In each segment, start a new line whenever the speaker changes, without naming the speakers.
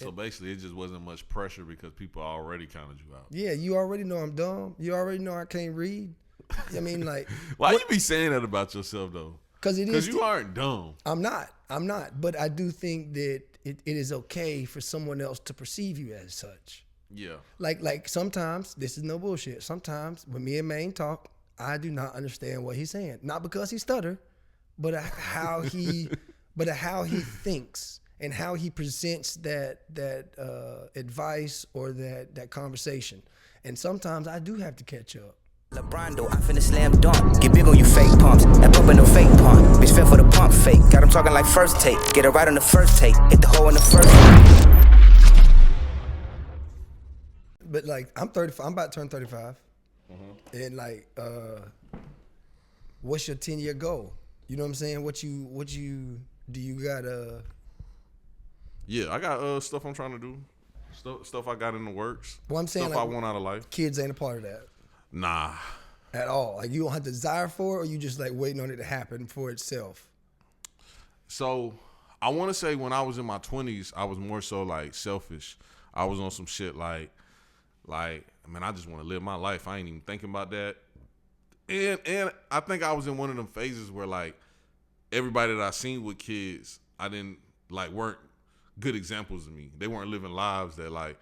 So basically, it just wasn't much pressure because people already counted you out.
Yeah, you already know I'm dumb. You already know I can't read. I mean, like,
why you be saying that about yourself though?
Because
you aren't dumb.
I'm not. But I do think that it is okay for someone else to perceive you as such.
Yeah.
Like sometimes, this is no bullshit. Sometimes when me and Maine talk, I do not understand what he's saying. Not because he stutter, but how he thinks and how he presents that advice or that conversation. And sometimes I do have to catch up.
LeBrondo, I finna slam dunk. Get big on you fake pumps. That pump in no fake pump. Bitch fell for the pump fake. Got him talking like first take. Get it right on the first take. Hit the hole in the first take.
But like, I'm 35. I'm about to turn 35. And like, what's your 10-year goal? You know what I'm saying? What you do you got
Yeah, I got stuff I'm trying to do. Stuff I got in the works.
Well, I'm saying
stuff
like,
I want out of life.
Kids ain't a part of that.
Nah.
At all. Like, you don't have desire for it, or you just like waiting on it to happen for itself?
So I want to say when I was in my 20s, I was more so like selfish. I was on some shit like, man, I just want to live my life. I ain't even thinking about that. And I think I was in one of them phases where like everybody that I seen with kids, I didn't like weren't good examples of me. They weren't living lives that like,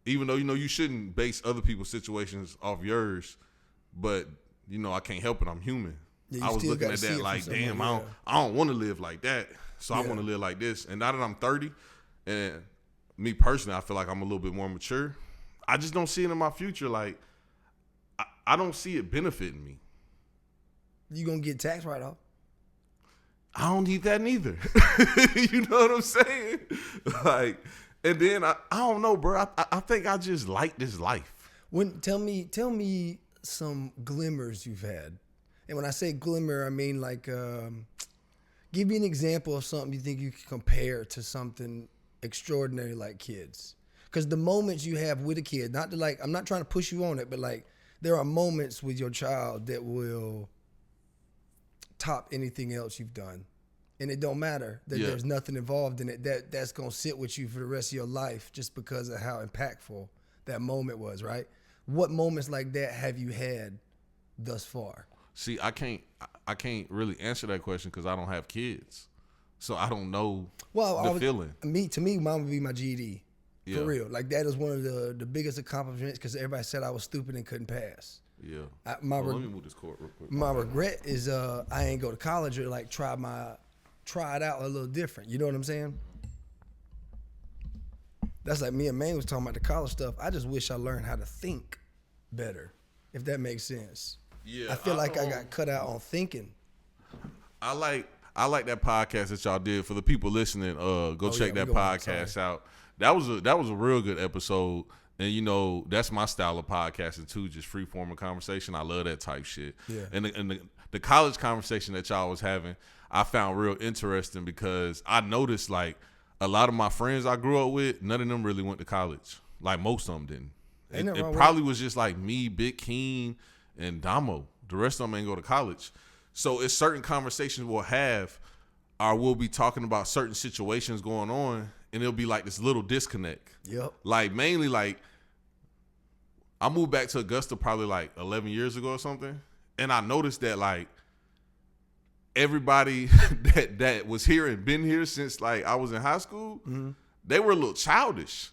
even though, you shouldn't base other people's situations off yours, but, I can't help it. I'm human.
Yeah,
I was looking at that like, damn, I don't want to live like that. So I want to live like this. And now that I'm 30, and me personally, I feel like I'm a little bit more mature. I just don't see it in my future. Like, I don't see it benefiting me.
You gonna get tax write-off?
I don't need that neither. You know what I'm saying? Like, and then I don't know, bro. I think I just like this life.
Tell me some glimmers you've had. And when I say glimmer, I mean like, give me an example of something you think you can compare to something extraordinary like kids. Because the moments you have with a kid, not to like, I'm not trying to push you on it, but like, there are moments with your child that will top anything else you've done. And it don't matter that there's nothing involved in it. That's going to sit with you for the rest of your life just because of how impactful that moment was, right? What moments like that have you had thus far?
See, I can't really answer that question because I don't have kids. So I don't know the feeling.
To me, mine would be my GED. For real. Like, that is one of the biggest accomplishments because everybody said I was stupid and couldn't pass.
Yeah.
Let me
move this cord real quick.
My regret is I ain't go to college or like try it out a little different. You know what I'm saying? That's like me and Maine was talking about the college stuff. I just wish I learned how to think better, if that makes sense.
Yeah.
I feel like I got cut out on thinking.
I like that podcast that y'all did. For the people listening, go check that podcast out. That was a real good episode. And that's my style of podcasting too, just free form of conversation. I love that type shit.
Yeah.
And the college conversation that y'all was having, I found real interesting because I noticed like a lot of my friends I grew up with, none of them really went to college. Like most of them didn't. It probably was just like me, Big Keen, and Damo. The rest of them ain't go to college. So it's certain conversations we'll have, or we'll be talking about certain situations going on, and it'll be like this little disconnect.
Yep.
Like mainly like, I moved back to Augusta probably like 11 years ago or something. And I noticed that like everybody that was here and been here since like I was in high school, they were a little childish.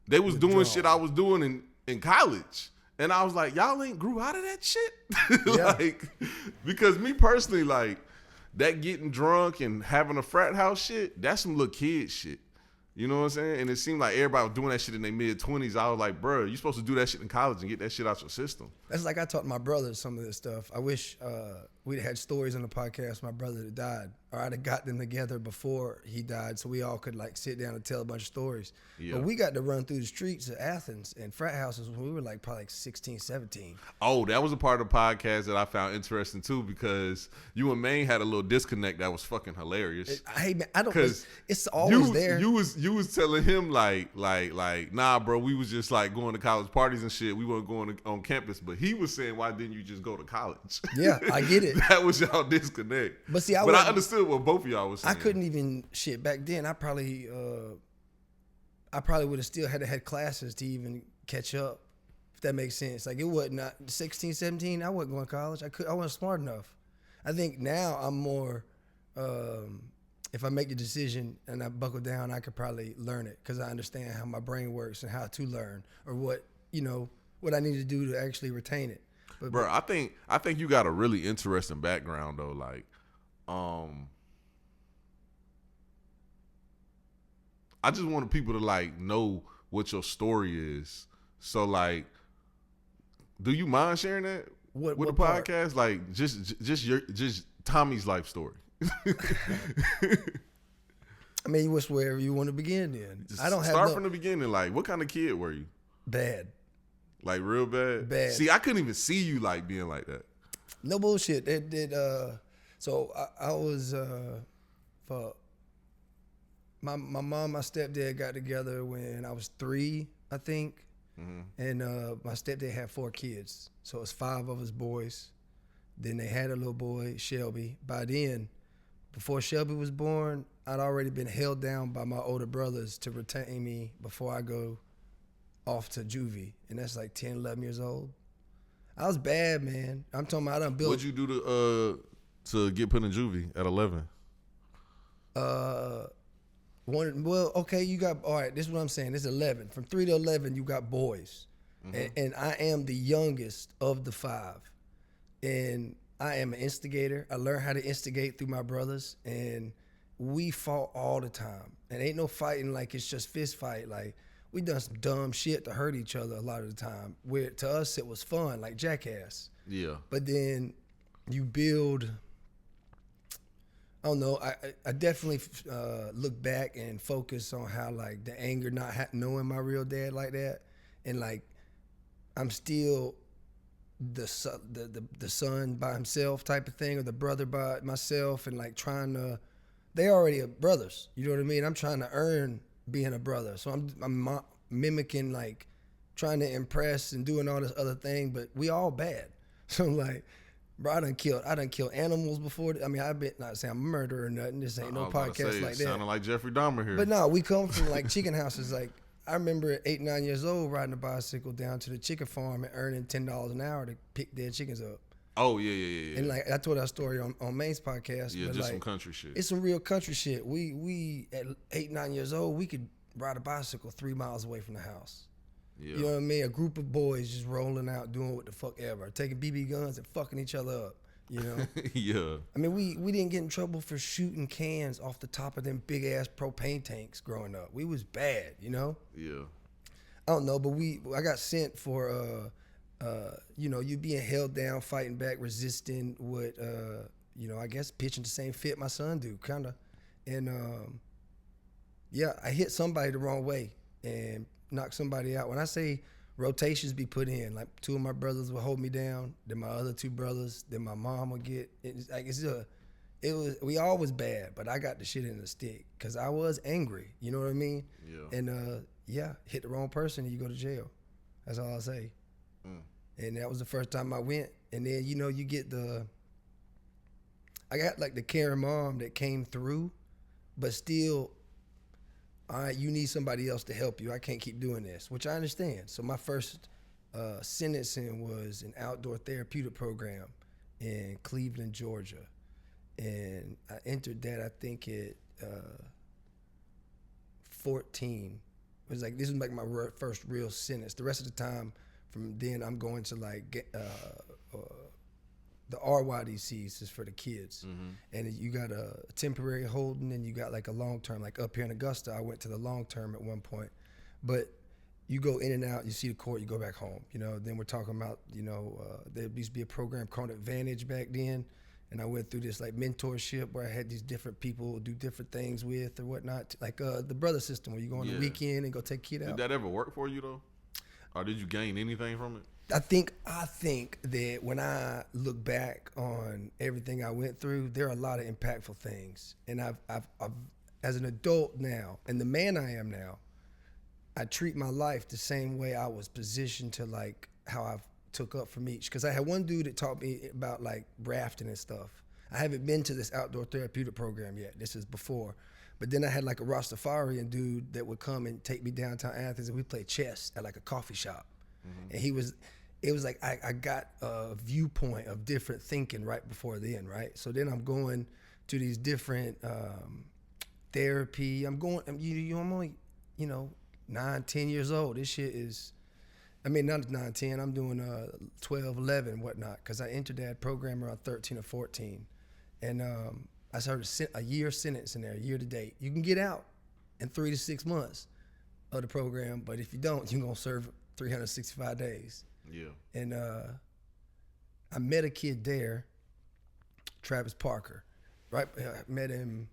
They was doing shit I was doing in college. And I was like, y'all ain't grew out of that shit? Like, because me personally, like, that getting drunk and having a frat house shit, that's some little kid shit. You know what I'm saying? And it seemed like everybody was doing that shit in their mid-20s. I was like, bro, you supposed to do that shit in college and get that shit out your system.
That's like I taught my brother some of this stuff. I wish we'd had stories on the podcast. My brother that died, or I'd have got them together before he died so we all could like sit down and tell a bunch of stories. Yeah. But we got to run through the streets of Athens and frat houses when we were like probably like 16, 17.
Oh, that was a part of the podcast that I found interesting too, because you and Maine had a little disconnect that was fucking hilarious.
Hey man, I don't, it's always there.
You was telling him like, nah, bro, we was just like going to college parties and shit. We weren't going on campus, but he was saying, why didn't you just go to college?
Yeah, I get it.
That was y'all disconnect.
But see,
I understood what both of y'all was saying.
I couldn't even back then. I probably I probably would have still had classes to even catch up, if that makes sense. Like it wasn't not 16, 17, I wasn't going to college. I wasn't smart enough. I think now I'm more, if I make the decision and I buckle down, I could probably learn it because I understand how my brain works and how to learn or what I need to do to actually retain it. But,
Bro, I think you got a really interesting background though. Like, I just wanted people to like know what your story is. So like, do you mind sharing that with the
part?
podcast? Like, just Tommy's life story.
I mean, what's wherever you want to begin then.
Just
I don't have
start from the beginning. Like, what kind of kid were you?
bad.
Like real bad.
Bad.
See, I couldn't even see you like being like that.
No bullshit. So I was for my mom, my stepdad got together when I was 3, I think. And my stepdad had 4 kids. So it's 5 of us boys. Then they had a little boy, Shelby. By then, before Shelby was born, I'd already been held down by my older brothers to retain me before I go off to juvie. And that's like 10, 11 years old. I was bad, man. I'm talking about I done built.
What'd you do to get put in juvie at 11?
You got, all right, this is what I'm saying. It's 11. From 3 to 11, you got boys. And I am the youngest of the 5. And I am an instigator. I learned how to instigate through my brothers. And we fought all the time. And ain't no fighting like it's just fist fight. Like, we done some dumb shit to hurt each other a lot of the time. Where to us, it was fun, like Jackass.
Yeah.
But then you build, I don't know, I definitely look back and focus on how like the anger not knowing my real dad like that. And like, I'm still the son by himself type of thing, or the brother by myself, and like trying to, they already are brothers. You know what I mean? I'm trying to earn being a brother. So I'm mimicking, like trying to impress and doing all this other thing, but we all bad. So like, bro, I done killed animals before. I mean, I've been, not saying I'm a murderer or nothing. This ain't no podcast like that.
Sounding like Jeffrey Dahmer here.
But no, we come from like chicken houses. Like I remember at 8, 9 years old riding a bicycle down to the chicken farm and earning $10 an hour to pick dead chickens up.
Oh yeah.
And like I told that story on Maine's podcast.
Yeah,
but
just
like,
some country shit.
It's some real country shit. We at 8, 9 years old, we could ride a bicycle 3 miles away from the house.
Yeah.
You know what I mean? A group of boys just rolling out, doing what the fuck ever, taking BB guns and fucking each other up. You know?
Yeah.
I mean, we didn't get in trouble for shooting cans off the top of them big ass propane tanks growing up. We was bad, you know?
Yeah.
I don't know, but I got sent for you being held down, fighting back, resisting what I guess pitching the same fit my son do, kinda. And I hit somebody the wrong way and knocked somebody out. When I say rotations be put in, like 2 of my brothers would hold me down, then my other 2 brothers, then my mom would get we all was bad, but I got the shit in the stick because I was angry. You know what I mean?
Yeah.
And hit the wrong person and you go to jail. That's all I say. And that was the first time I went. And then you get I got like the caring mom that came through, but still, all right, you need somebody else to help you. I can't keep doing this, which I understand. So my first sentencing was an outdoor therapeutic program in Cleveland, Georgia. And I entered that, I think, at 14. It was like, this was like my first real sentence. The rest of the time from then, I'm going to like the RYDCs is for the kids. And you got a temporary holding and you got like a long term. Like up here in Augusta, I went to the long term at one point. But you go in and out, you see the court, you go back home. Then we're talking about, there used to be a program called Advantage back then. And I went through this like mentorship where I had these different people do different things with or whatnot. Like the brother system where you go on the weekend and go take a kid out.
Did that ever work for you though? Or did you gain anything from it?
I think that when I look back on everything I went through, there are a lot of impactful things. And I've as an adult now, and the man I am now, I treat my life the same way I was positioned to, like how I've took up from each. Because I had one dude that taught me about like rafting and stuff. I haven't been to this outdoor therapeutic program yet. This is before. But then I had like a Rastafarian dude that would come and take me downtown Athens, and we played chess at like a coffee shop. And it was like I got a viewpoint of different thinking right before then, right? So then I'm going to these different therapy. I'm only, 9, 10 years old. This shit is, not 9, 10. I'm doing 12, 11, whatnot, because I entered that program around 13 or 14. And I started a year sentence in there, year to date. You can get out in 3 to 6 months of the program, but if you don't, you're going to serve 365 days.
Yeah.
And I met a kid there, Travis Parker, right? I met him,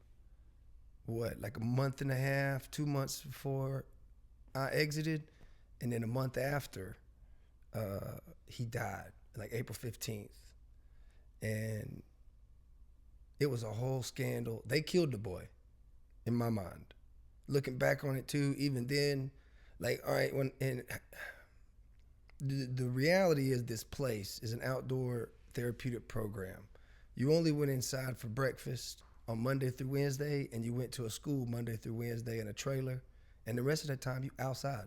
like a month and a half, 2 months before I exited. And then a month after, he died, like April 15th. And it was a whole scandal. They killed the boy, in my mind. Looking back on it too, even then, like, all right, the reality is this place is an outdoor therapeutic program. You only went inside for breakfast on Monday through Wednesday, and you went to a school Monday through Wednesday in a trailer, and the rest of the time you outside.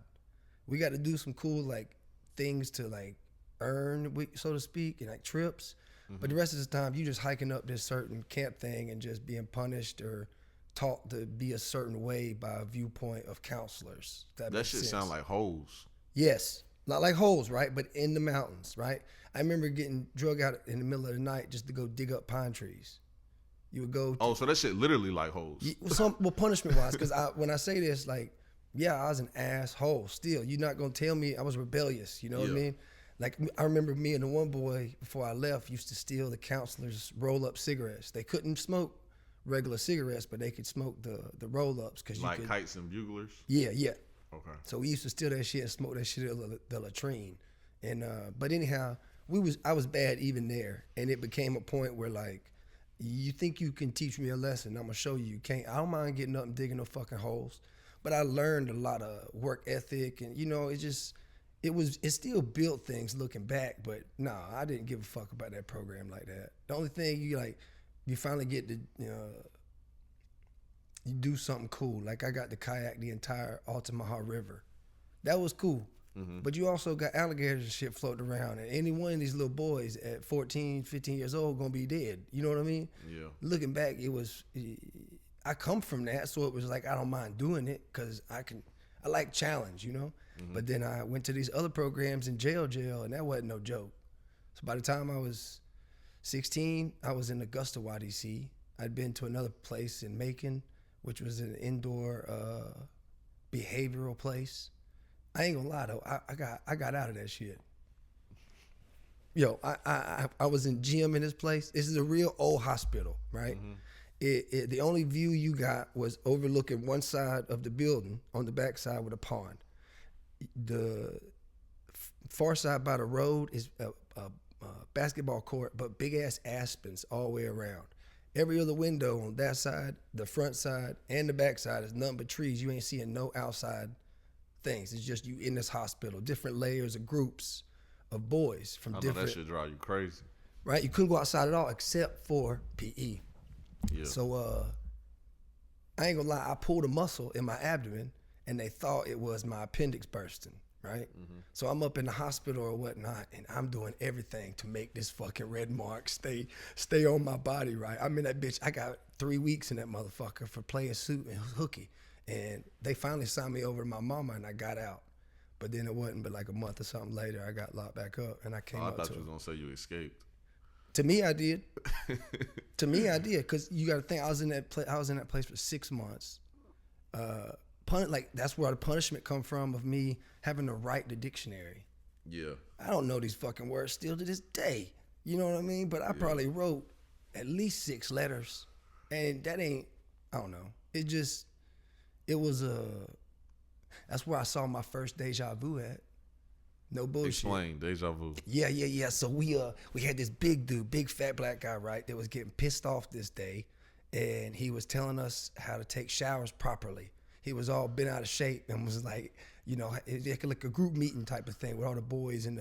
We got to do some cool like things to like earn, so to speak, and like trips. But the rest of the time you just hiking up this certain camp thing and just being punished or taught to be a certain way by a viewpoint of counselors. That
shit sound like hoes.
Yes. Not like holes, right? But in the mountains, right? I remember getting drug out in the middle of the night just to go dig up pine trees. You would go.
So that shit literally like hoes.
Well, punishment wise, because when I say this, like, yeah, I was an asshole. Still, you're not gonna tell me I was rebellious. You know what I mean? Like, I remember me and the one boy before I left used to steal the counselors' roll-up cigarettes. They couldn't smoke regular cigarettes, but they could smoke the roll-ups because you could.
Kites and buglers.
Yeah.
Okay.
So we used to steal that shit and smoke that shit at the latrine. And but anyhow, I was bad even there. And it became a point where like, you think you can teach me a lesson, I'm gonna show you can't. I don't mind getting up and digging no fucking holes. But I learned a lot of work ethic, and it still built things looking back, but nah, I didn't give a fuck about that program like that. The only thing you finally get to you do something cool. Like I got to kayak the entire Altamaha River. That was cool. But you also got alligators and shit floating around, and any one of these little boys at 14, 15 years old gonna be dead. You know what I mean?
Yeah. Looking
back, I come from that, so it was like I don't mind doing it because I like challenge, But then I went to these other programs in jail, and that wasn't no joke. So by the time I was 16, I was in Augusta, YDC. I'd been to another place in Macon, which was an indoor behavioral place. I ain't gonna lie though, I got out of that shit. Yo, I was in gym in this place. This is a real old hospital, right? The only view you got was overlooking one side of the building on the back side with a pond. The far side by the road is a basketball court, but big ass aspens all the way around. Every other window on that side, the front side, and the back side is nothing but trees. You ain't seeing no outside things. It's just you in this hospital, different layers of groups of boys from different.
That should drive you crazy.
Right? You couldn't go outside at all except for PE.
Yeah.
So I ain't gonna lie, I pulled a muscle in my abdomen and they thought it was my appendix bursting, right? So I'm up in the hospital or whatnot, and I'm doing everything to make this fucking red mark stay on my body, right? I'm in that bitch. I got 3 weeks in that motherfucker for playing suit and hooky. And they finally signed me over to my mama and I got out. But then it wasn't but like a month or something later, I got locked back up and I came out.
I thought you was gonna say you escaped.
To me, I did. Because you got to think, I was in that place for 6 months. That's where the punishment come from of me having to write the dictionary.
Yeah. I
don't know these fucking words still to this day. You know what I mean? But I probably wrote at least 6 letters, and that ain't. I don't know. That's where I saw my first deja vu at. No bullshit.
Explain deja vu.
Yeah. So we had this big dude, big fat black guy, right, that was getting pissed off this day, and he was telling us how to take showers properly. He was all bent out of shape and was like, it's like a group meeting type of thing with all the boys in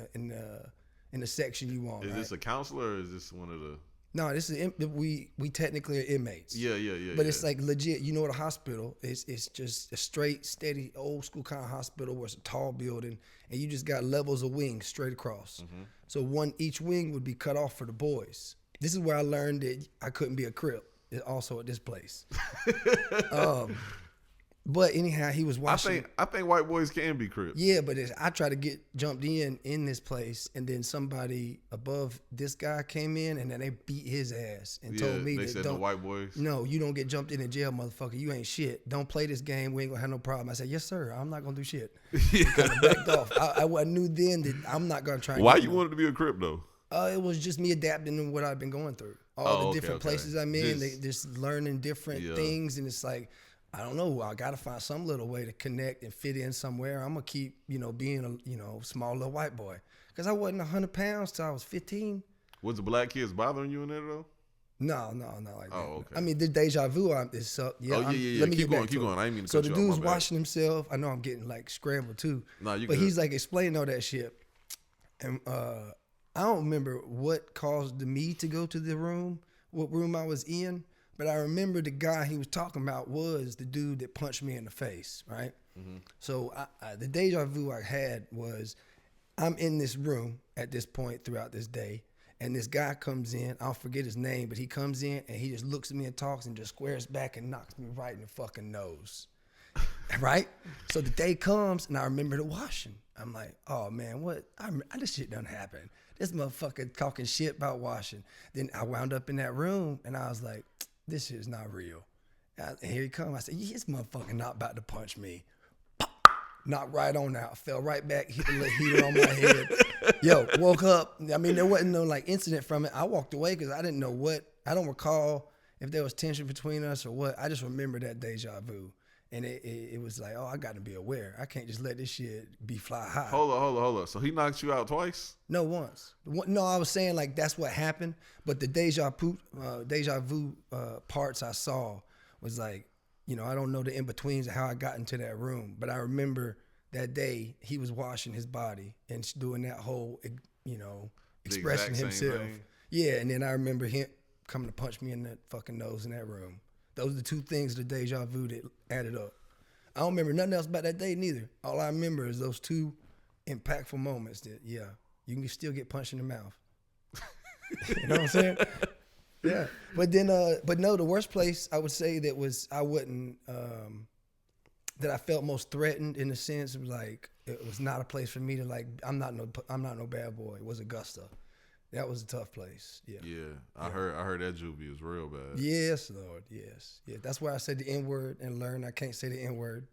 the section you want.
Is this a counselor or is this one of the?
No, this is we technically are inmates.
Yeah.
But it's like legit. You know what a hospital is? It's just a straight, steady, old school kind of hospital where it's a tall building, and you just got levels of wings straight across.
Mm-hmm.
So each wing would be cut off for the boys. This is where I learned that I couldn't be a Crip. Also at this place. But anyhow, he was watching.
I think white boys can be Crips.
Yeah, but I tried to get jumped in this place, and then somebody above this guy came in, and then they beat his ass and told me
they
that
said the white boys.
No, you don't get jumped in jail, motherfucker. You ain't shit. Don't play this game. We ain't gonna have no problem. I said, yes, sir. I'm not gonna do shit. Kind of backed off. I knew then that I'm not gonna try.
Why you wanted to be a Crip though?
It was just me adapting to what I've been going through. All the different places I'm in, just learning different things, and it's like, I don't know. I got to find some little way to connect and fit in somewhere. I'm going to keep, being a, small little white boy. Because I wasn't 100 pounds till I was 15.
Was the black kids bothering you in there, though?
No, not like that.
Oh, okay.
I mean, the deja vu is up. Yeah,
yeah.
Let me
keep
get
going,
back to it.
I ain't mean to
So
cut
the
you off,
dude's
my bad.
washing himself. I know I'm getting, scrambled, too.
Nah, you
But
good.
he's, explaining all that shit. And I don't remember what caused me to go to the room, what room I was in. But I remember the guy he was talking about was the dude that punched me in the face, right? Mm-hmm. So the deja vu I had was I'm in this room at this point throughout this day, and this guy comes in. I'll forget his name, but he comes in, and he just looks at me and talks and just squares back and knocks me right in the fucking nose, right? So the day comes, and I remember the washing. I'm like, oh, man, what? This shit done happened. This motherfucker talking shit about washing. Then I wound up in that room, and I was like, this shit is not real. And here he comes. I said, this motherfucker not about to punch me. Knocked right on out. Fell right back. Hit the little heater on my head. Yo, woke up. I mean, there wasn't no incident from it. I walked away because I didn't know what. I don't recall if there was tension between us or what. I just remember that deja vu. And it was like, oh, I got to be aware. I can't just let this shit be fly high.
Hold on. So he knocked you out twice?
No, once. No, I was saying that's what happened. But the deja vu parts I saw was like, I don't know the in-betweens of how I got into that room. But I remember that day he was washing his body and doing that whole, expressing himself. Yeah, and then I remember him coming to punch me in the fucking nose in that room. Those are the two things, the deja vu that added up. I don't remember nothing else about that day neither. All I remember is those two impactful moments that, you can still get punched in the mouth. You know what I'm saying? Yeah. But then, but no, the worst place I would say that I felt most threatened in the sense of it was not a place for me to I'm not no bad boy. It was Augusta. That was a tough place. Yeah.
Yeah. I heard that juvie was real bad.
Yes, Lord. Yes. Yeah. That's why I said the N-word and learned I can't say the N-word.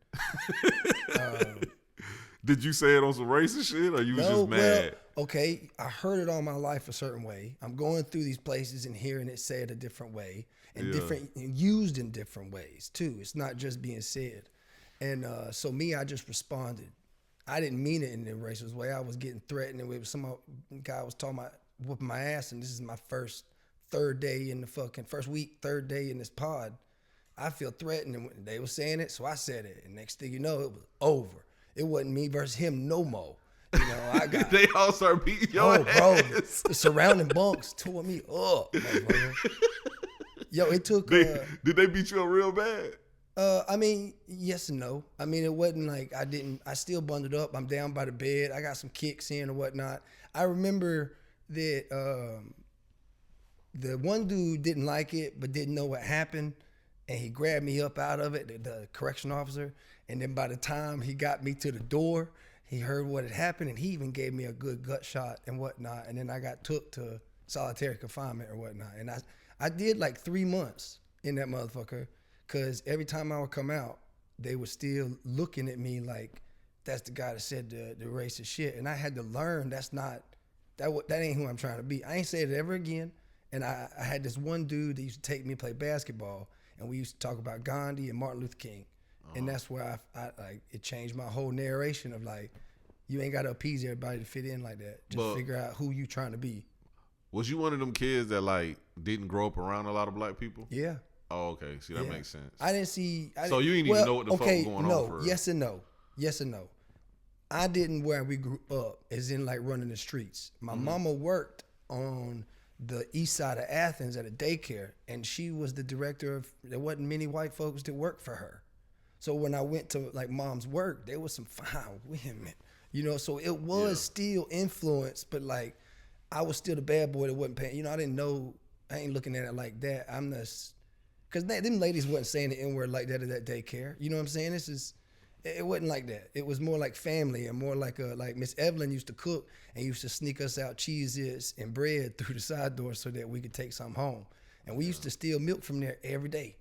Did you say it on some racist shit or you was just mad?
Well, okay. I heard it all my life a certain way. I'm going through these places and hearing it said a different way and used in different ways too. It's not just being said. And so me, I just responded. I didn't mean it in a racist way. I was getting threatened with some guy was talking about whooping my ass, and this is my third day in this pod. I feel threatened, and they were saying it, so I said it. And next thing you know, it was over. It wasn't me versus him no more. I got
they all start beating your ass.
Bro, the surrounding bunks tore me up. Yo, it took.
Did they beat you up real bad?
I mean, yes and no. I mean, it wasn't like I still bundled up. I'm down by the bed. I got some kicks in or whatnot. I remember that the one dude didn't like it but didn't know what happened, and he grabbed me up out of it, the correction officer, and then by the time he got me to the door, he heard what had happened, and he even gave me a good gut shot and whatnot, and then I got took to solitary confinement or whatnot, and I did 3 months in that motherfucker, because every time I would come out, they were still looking at me like that's the guy that said the racist shit, and I had to learn that ain't who I'm trying to be. I ain't say it ever again. And I had this one dude that used to take me to play basketball, and we used to talk about Gandhi and Martin Luther King. And that's where I it changed my whole narration of you ain't got to appease everybody to fit in like that. Just figure out who you trying to be.
Was you one of them kids that didn't grow up around a lot of black people?
Yeah.
Oh, okay. See, that makes sense.
I didn't see.
So you didn't even know what the fuck was going on for real?
Yes and no. Yes and no. I didn't where we grew up, as in running the streets. My mama worked on the east side of Athens at a daycare, and she was the director of. There wasn't many white folks that worked for her, so when I went to like mom's work, there was some fine women, you know. So it was still influence, but like I was still the bad boy that wasn't paying. You know, I didn't know. I ain't looking at it like that. I'm just because them ladies wasn't saying the N word like that at that daycare. You know what I'm saying? It wasn't like that. It was more like family and more like Miss Evelyn used to cook and used to sneak us out Cheez-Its and bread through the side door so that we could take some home. And we used to steal milk from there every day.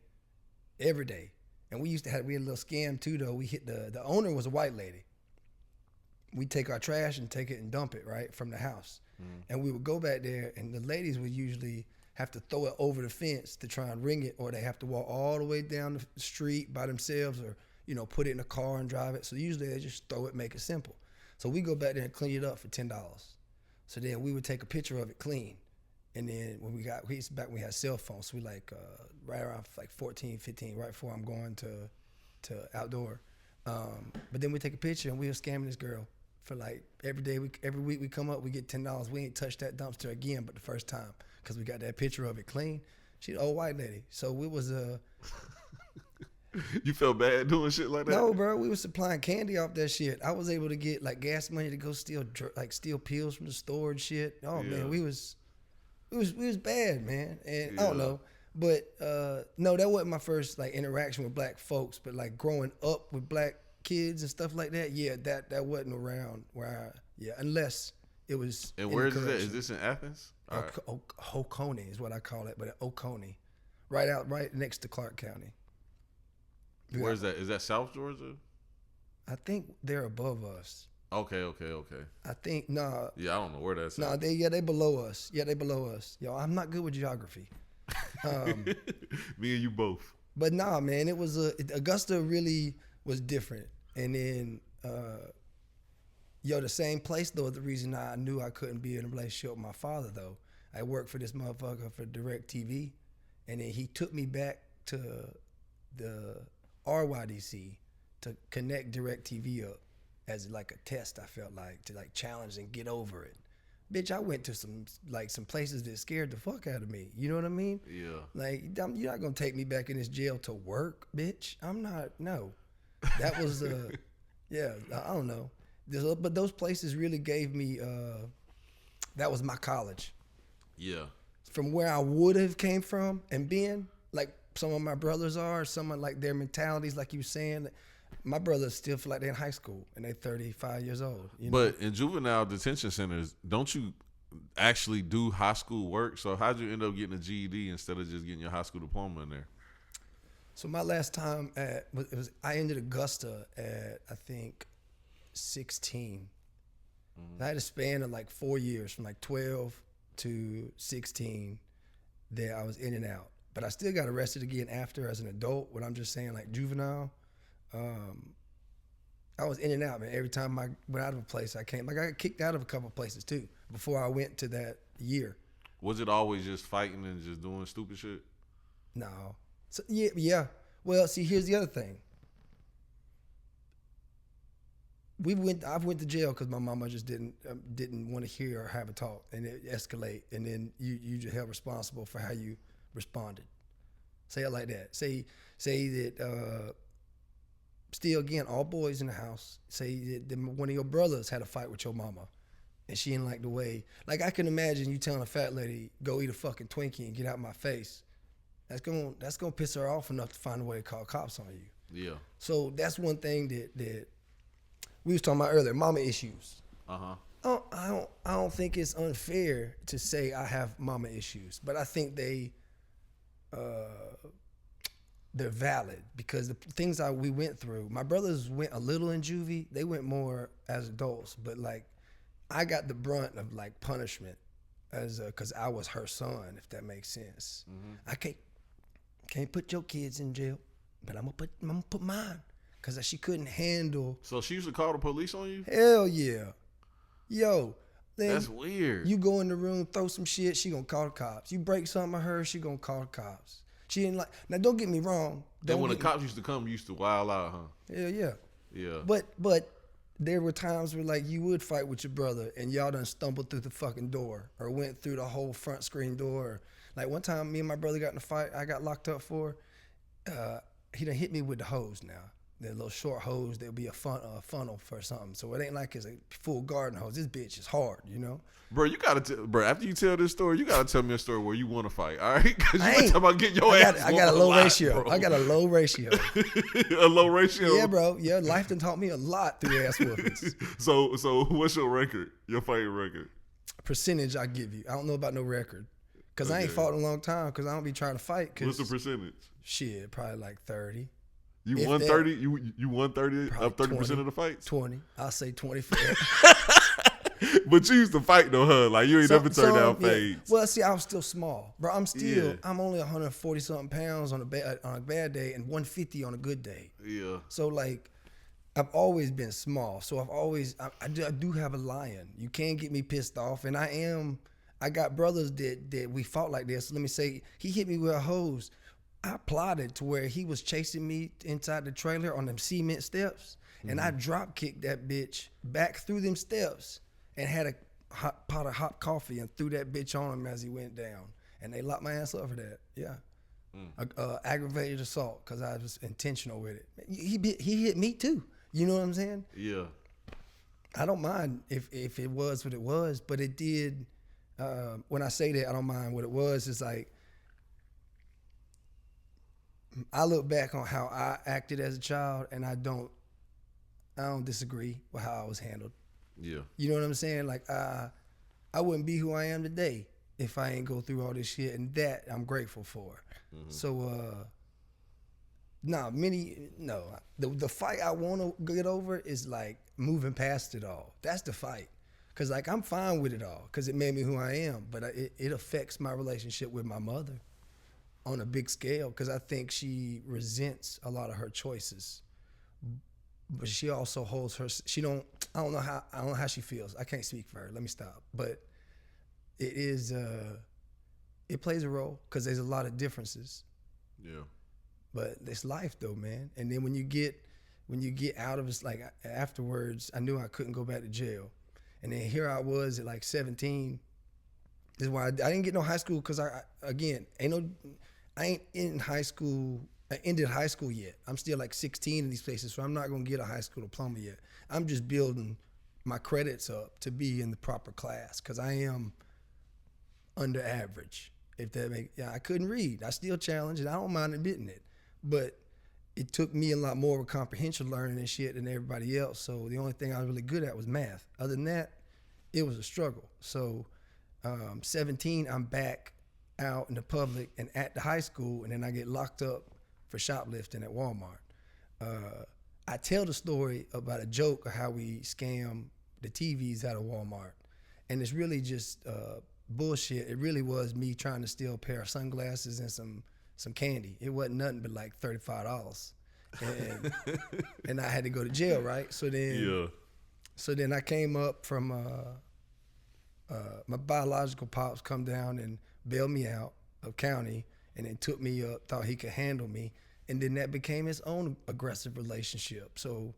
And we had a little scam too though. We hit the owner was a white lady. We take our trash and take it and dump it right from the house. And we would go back there and the ladies would usually have to throw it over the fence to try and ring it, or they have to walk all the way down the street by themselves, or put it in a car and drive it. So usually they just throw it, make it simple. So we go back there and clean it up for $10. So then we would take a picture of it clean. And then when we had cell phones, so we right around like 14, 15, right before I'm going to outdoor. But then we take a picture and we were scamming this girl for like every week we come up, we get $10. We ain't touched that dumpster again, but the first time, because we got that picture of it clean. She's an old white lady. So it was
You felt bad doing shit like that?
No, bro. We was supplying candy off that shit. I was able to get like gas money to go steal pills from the store and shit. Oh man, we was bad, man. And I don't know, but no, that wasn't my first like interaction with black folks. But like growing up with black kids and stuff like that, that wasn't around where unless it was.
And where is that? Is this in Athens?
Oconee is what I call it, but Oconee, right next to Clark County.
Where's that? Is that South Georgia?
I think they're above us.
Okay.
I think nah.
Yeah, I don't know where that's.
Nah, they below us. Yeah, they below us. Yo, I'm not good with geography.
Me and you both.
But nah, man, it was Augusta really was different. And then, the same place though. The reason I knew I couldn't be in a relationship with my father though, I worked for this motherfucker for DirecTV, and then he took me back to the RYDC to connect DirecTV up as like a test. I felt like to like challenge and get over it. Bitch, I went to some places that scared the fuck out of me. You know what I mean?
Yeah.
Like you're not gonna take me back in this jail to work, bitch. I'm not. No, that was I don't know. But those places really gave me. That was my college.
Yeah. From
where I would have came from and been like. Some of my brothers are, some of like their mentalities, like you were saying. My brothers still feel like they're in high school and they're 35 years old.
But in juvenile detention centers, don't you actually do high school work? So how'd you end up getting a GED instead of just getting your high school diploma in there?
So my last time I ended Augusta at I think 16. I had a span of like 4 years, from like 12 to 16. There I was in and out. But I still got arrested again after as an adult. What I'm just saying, like juvenile, I was in and out, man. Every time I went out of a place, I came. Like I got kicked out of a couple places too before I went to that year.
Was it always just fighting and just doing stupid shit?
No. So yeah. Well, see, here's the other thing. I went to jail because my mama just didn't want to hear or have a talk, and it escalate, and then you just held responsible for how you responded. Say it like that. Say that. Still, again, all boys in the house. Say that one of your brothers had a fight with your mama, and she didn't like the way. Like I can imagine you telling a fat lady, "Go eat a fucking Twinkie and get out my face." That's gonna piss her off enough to find a way to call cops on you.
Yeah.
So that's one thing that we was talking about earlier. Mama issues. I don't think it's unfair to say I have mama issues, but I think they're valid because the things we went through. My brothers went a little in juvie. They went more as adults, but like I got the brunt of like punishment because I was her son, if that makes sense. I can't put your kids in jail, but I'm gonna put mine because she couldn't handle.
So she used to call the police on you?
Hell yeah, yo.
That's weird.
You go in the room, throw some shit, she gonna call the cops. You break something of her, she gonna call the cops. She didn't like. Now, don't get me wrong.
And when the cops used to come, you used to wild out, huh?
Yeah.
Yeah.
But there were times where like you would fight with your brother and y'all done stumbled through the fucking door or went through the whole front screen door. Like one time me and my brother got in a fight I got locked up for. He done hit me with the hose now. The little short hose that'll be a funnel for something. So it ain't like it's a full garden hose. This bitch is hard, you know?
Bro, you gotta bro, after you tell this story, you gotta tell me a story where you want to fight, all right? Because you talking about getting your ass
I got a low ratio.
Bro.
I got a low ratio.
A low ratio?
Yeah, bro. Yeah, life done taught me a lot through ass whoopings.
So what's your record? Your fighting record?
Percentage I give you. I don't know about no record. Because I ain't
Okay.
fought in a long time because I don't be trying to fight.
What's the percentage?
Shit, probably like 30.
You
If
won
that-
30? You won 30
Probably
of 30%
20.
of the fights?
20. I'll say 24.
But you used to fight though, huh? Like you ain't never turned down
yeah.
fades.
Well, see, I was still small, bro.
Yeah.
I'm only 140 something pounds on a bad day and 150 on a good day.
Yeah.
So like, I've always been small. So I do have a lion. You can't get me pissed off, and I got brothers that we fought like this. So let me say, he hit me with a hose. I plotted to where he was chasing me inside the trailer on them cement steps, and I drop kicked that bitch back through them steps and had a hot pot of hot coffee and threw that bitch on him as he went down. And they locked my ass up for that. Yeah. Aggravated assault because I was intentional with it. He hit me too. You know what I'm saying?
Yeah.
I don't mind if it was what it was, but it did. When I say that, I don't mind what it was. It's like I look back on how I acted as a child, and I don't disagree with how I was handled.
Yeah.
You know what I'm saying? Like I wouldn't be who I am today if I ain't go through all this shit, and that I'm grateful for. So the fight I want to get over is like moving past it all. That's the fight. Cause like I'm fine with it all, cause it made me who I am. But it affects my relationship with my mother on a big scale, cause I think she resents a lot of her choices. But she also holds her. I don't know how she feels. I can't speak for her. Let me stop. But it is. It plays a role, cause there's a lot of differences.
Yeah.
But it's life though, man. And then when you get out of it, like afterwards, I knew I couldn't go back to jail. And then here I was at like 17. This is why I didn't get no high school, because I ain't in high school. I ended high school yet. I'm still like 16 in these places, so I'm not gonna get a high school diploma yet. I'm just building my credits up to be in the proper class, because I am under average. I couldn't read. I still challenge, and I don't mind admitting it. But it took me a lot more of a comprehension learning and shit than everybody else. So the only thing I was really good at was math. Other than that, it was a struggle. So 17, I'm back out in the public and at the high school, and then I get locked up for shoplifting at Walmart. I tell the story about a joke of how we scam the TVs out of Walmart. And it's really just bullshit. It really was me trying to steal a pair of sunglasses and some candy. It wasn't nothing but like $35. And I had to go to jail, right? So then I came up from my biological pops come down and bailed me out of county, and then took me up, thought he could handle me. And then that became his own aggressive relationship. So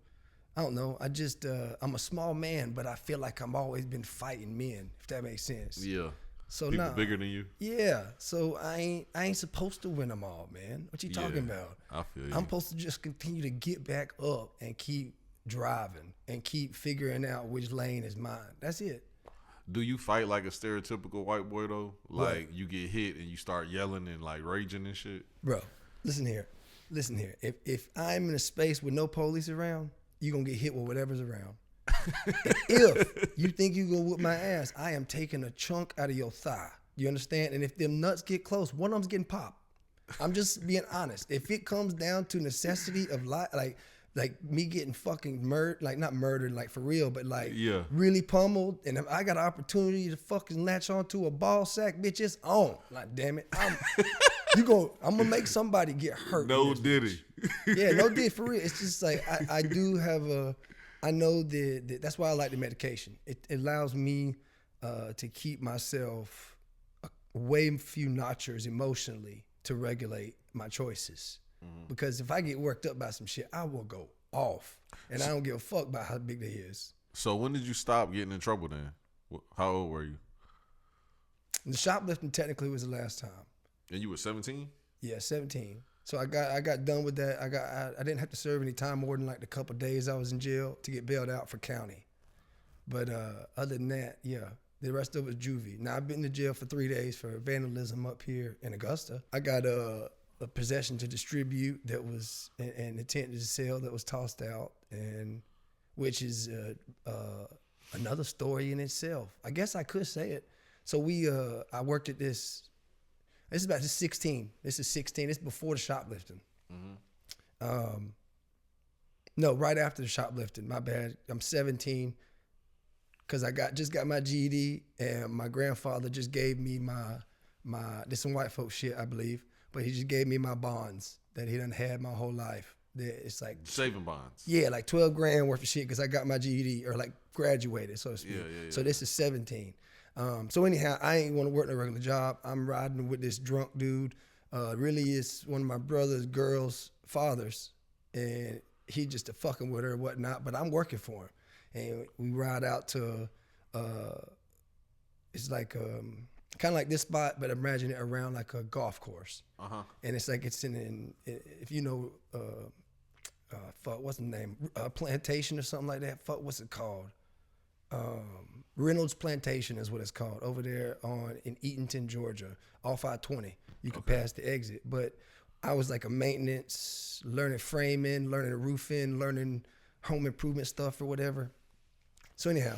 I don't know. I just, I'm a small man, but I feel like I'm always been fighting men, if that makes sense.
Yeah.
So
People
now,
bigger than you.
yeah. So I ain't supposed to win them all, man. What you talking about?
I feel you.
I'm supposed to just continue to get back up and keep driving and keep figuring out which lane is mine. That's it.
Do you fight like a stereotypical white boy though? Like you get hit and you start yelling and like raging and shit?
Bro, listen here. If I'm in a space with no police around, you're going to get hit with whatever's around. If you think you're going to whoop my ass, I am taking a chunk out of your thigh. You understand? And if them nuts get close, one of them's getting popped. I'm just being honest. If it comes down to necessity of like me getting fucking murdered, like not murdered, like for real, but like really pummeled, and if I got an opportunity to fucking latch onto a ball sack, bitch, it's on. Like, damn it. I'm gonna make somebody get hurt.
No diddy.
Yeah, no did for real. It's just like I do have I know that that's why I like the medication. It allows me to keep myself way few notches emotionally to regulate my choices. Because if I get worked up by some shit, I will go off, and I don't give a fuck about how big they is.
So when did you stop getting in trouble then? How old were you?
The shoplifting technically was the last time.
And you were 17?
Yeah, 17. So I got done with that. I didn't have to serve any time more than like the couple of days I was in jail to get bailed out for county. But other than that, yeah, the rest of it was juvie. Now I've been to jail for 3 days for vandalism up here in Augusta. I got a possession to distribute that was an intent to sell that was tossed out, and which is another story in itself. I guess I could say it. So I worked at this. This is about 16. This is 16. This is before the shoplifting. Mm-hmm. No, right after the shoplifting. My bad. I'm 17 because I just got my GED, and my grandfather just gave me my this some white folk shit, I believe, but he just gave me my bonds that he done had my whole life. It's like
saving bonds.
Yeah, like 12 grand worth of shit because I got my GED, or like graduated, so to speak.
Yeah.
So this is 17. So anyhow, I ain't want to work no regular job. I'm riding with this drunk dude. Really is one of my brother's girl's fathers, and he just a fucking with her and whatnot, but I'm working for him. And we ride out to, it's like, kind of like this spot, but imagine it around like a golf course. Uh-huh. And it's like, it's in if you know, fuck, what's the name? Plantation or something like that. Fuck, what's it called? Reynolds Plantation is what it's called over there in Eatonton, Georgia, off I-20. You can pass the exit. But I was like a maintenance, learning framing, learning roofing, learning home improvement stuff or whatever. So anyhow,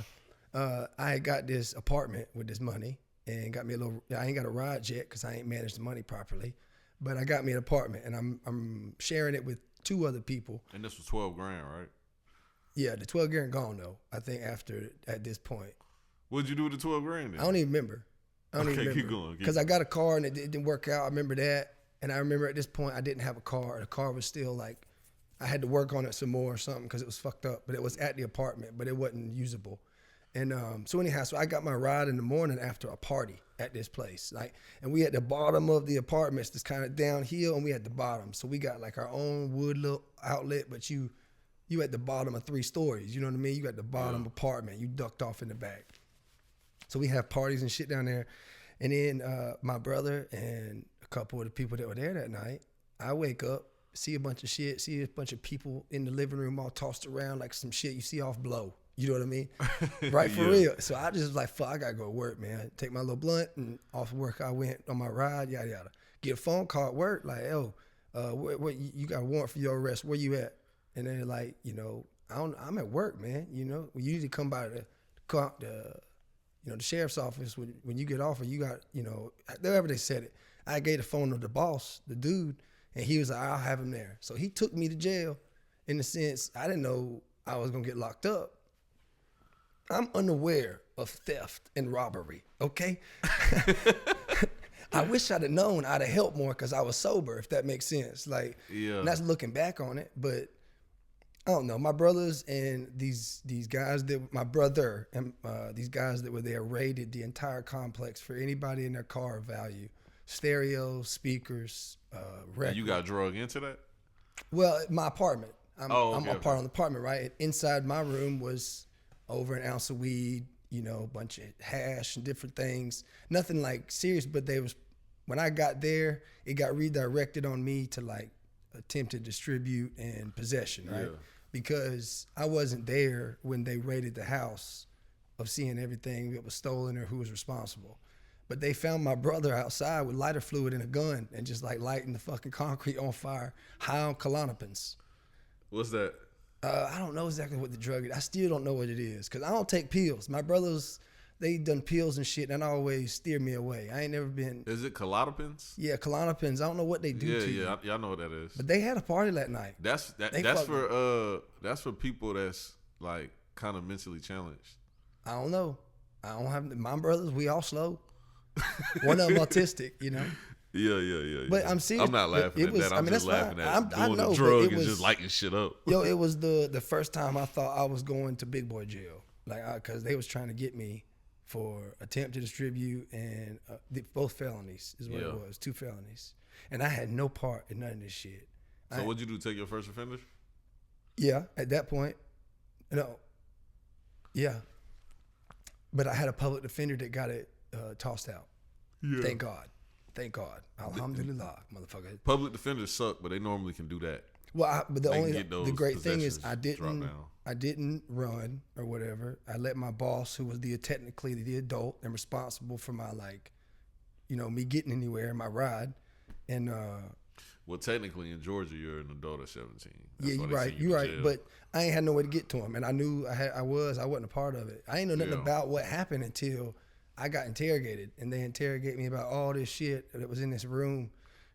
I had got this apartment with this money and got me I ain't got a ride yet because I ain't managed the money properly, but I got me an apartment, and I'm sharing it with 2 other people.
And this was 12 grand, right?
Yeah, the 12 grand gone though, I think at this point.
What'd you do with the 12 grand then?
I don't even remember.
Keep going.
Because I got a car and it didn't work out. I remember that. And I remember at this point I didn't have a car. The car was still like, I had to work on it some more or something because it was fucked up. But it was at the apartment, but it wasn't usable. And so anyhow, so I got my ride in the morning after a party at this place. And we at the bottom of the apartments, that's kind of downhill, and we at the bottom. So we got like our own wood little outlet, but you at the bottom of 3 stories. You know what I mean? You got the bottom apartment. You ducked off in the back. So we have parties and shit down there. And then my brother and a couple of the people that were there that night, I wake up, see a bunch of shit, see a bunch of people in the living room all tossed around like some shit you see off Blow. You know what I mean? Right, for real. So I just was like, fuck, I gotta go to work, man. Take my little blunt, and off work I went on my ride, yada, yada. Get a phone call at work, like, yo, what you got a warrant for your arrest, where you at? And they're like, I'm at work, man. We usually come by the sheriff's office when you get off, or you got, however they said it. I gave the phone to the boss, the dude, and he was like, I'll have him there. So he took me to jail in the sense I didn't know I was gonna get locked up. I'm unaware of theft and robbery, okay? I wish I'd have known I'd have helped more because I was sober, if that makes sense. And that's looking back on it, but I don't know. My brothers and these guys my brother and these guys that were there raided the entire complex for anybody in their car of value. Stereos, speakers, records.
You got drug into that?
Well, my apartment. I'm
okay.
a part of the apartment, right? And inside my room was over an ounce of weed, a bunch of hash and different things. Nothing like serious, but when I got there, it got redirected on me to like attempted distribute and possession, right? Yeah. Because I wasn't there when they raided the house of seeing everything that was stolen or who was responsible. But they found my brother outside with lighter fluid and a gun and just like lighting the fucking concrete on fire, high on Klonopins.
What's that?
I don't know exactly what the drug is. I still don't know what it is because I don't take pills. My brothers, they done pills and shit, and always steer me away. I ain't never been.
Is it Klonopins?
Yeah, Klonopins. I don't know what they do to you.
Yeah, I know what that is.
But they had a party that night.
That's for people that's like kind of mentally challenged.
I don't know. I don't have my brothers. We all slow. One of them autistic,
Yeah.
But I'm serious.
I'm not laughing at that. I'm just laughing at doing the drug and just lighting shit up.
It was the first time I thought I was going to big boy jail, because they was trying to get me for attempt to distribute and both felonies is what it was, 2 felonies, and I had no part in none of this shit.
So what'd you do? Take your first offender?
Yeah, at that point, no. Yeah. But I had a public defender that got it tossed out.
Yeah.
Thank God. Thank God. Alhamdulillah, motherfucker.
Public defenders suck, but they normally can do that.
Well, but
They can get
the
those
great thing is
possessions dropped down.
I didn't run or whatever. I let my boss, who was technically the adult and responsible for my me getting anywhere, my ride, and
Well, technically in Georgia, you're an adult at 17. That's
yeah,
why
you're
they
right.
send you
You're
to
right.
jail.
But I ain't had no way to get to him, and I knew I wasn't a part of it. I ain't know nothing
Yeah.
about what happened until I got interrogated, and they interrogate me about all this shit that was in this room,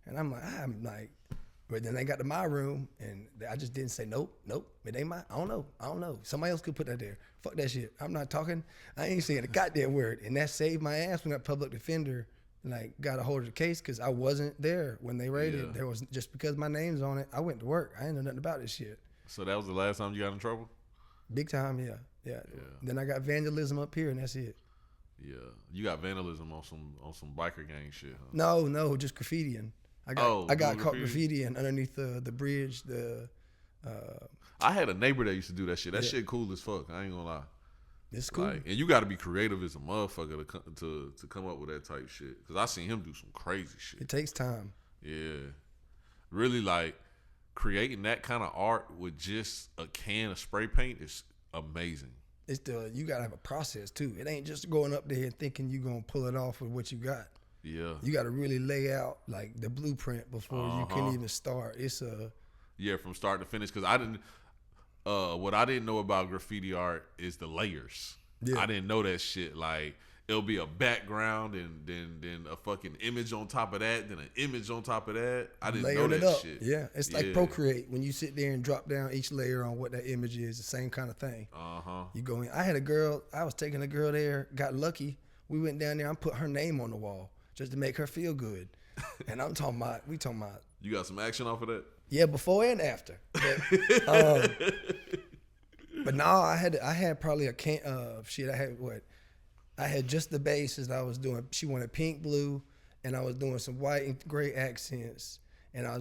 and I'm like, but then they got to my room, and I just didn't say nope, it ain't mine. I don't know. Somebody else could put that there. Fuck that shit. I'm not talking. I ain't saying a goddamn word, and that saved my ass when that public defender got a hold of the case because I wasn't there when they raided.
Yeah.
There was just because my name's on it. I went to work. I ain't know nothing about this shit.
So that was the last time you got in trouble?
Big time, yeah. Then I got vandalism up here, and that's it.
Yeah. You got vandalism on some biker gang shit, huh?
No, just graffitiing. I got
doing
caught
graffiti?
graffitiing underneath the bridge.
I had a neighbor that used to do that shit. That shit cool as fuck. I ain't gonna lie.
It's cool.
Like, and you got to be creative as a motherfucker to come up with that type shit. Cause I seen him do some crazy shit.
It takes time.
Yeah, really like creating that kind of art with just a can of spray paint is amazing.
You gotta have a process too. It ain't just going up there and thinking you gonna pull it off with what you got.
Yeah,
You gotta really lay out like the blueprint before you can even start.
Yeah, from start to finish. Cause I didn't. What I didn't know about graffiti art is the layers.
Yeah.
I didn't know that shit. Like it'll be a background and then a fucking image on top of that, then an image on top of that. I didn't
layering
know
it
that
up.
shit.
Yeah, it's like Procreate when you sit there and drop down each layer on what that image is. The same kind of thing. You go in. I had a girl. I was taking a girl there. Got lucky. We went down there. I put her name on the wall just to make her feel good. And I'm talking about. We talking about.
You got some action off of that?
Yeah, before and after. But no, I had probably a can. Shit, I had what? I had just the bases that I was doing. She wanted pink, blue, and I was doing some white and gray accents. And I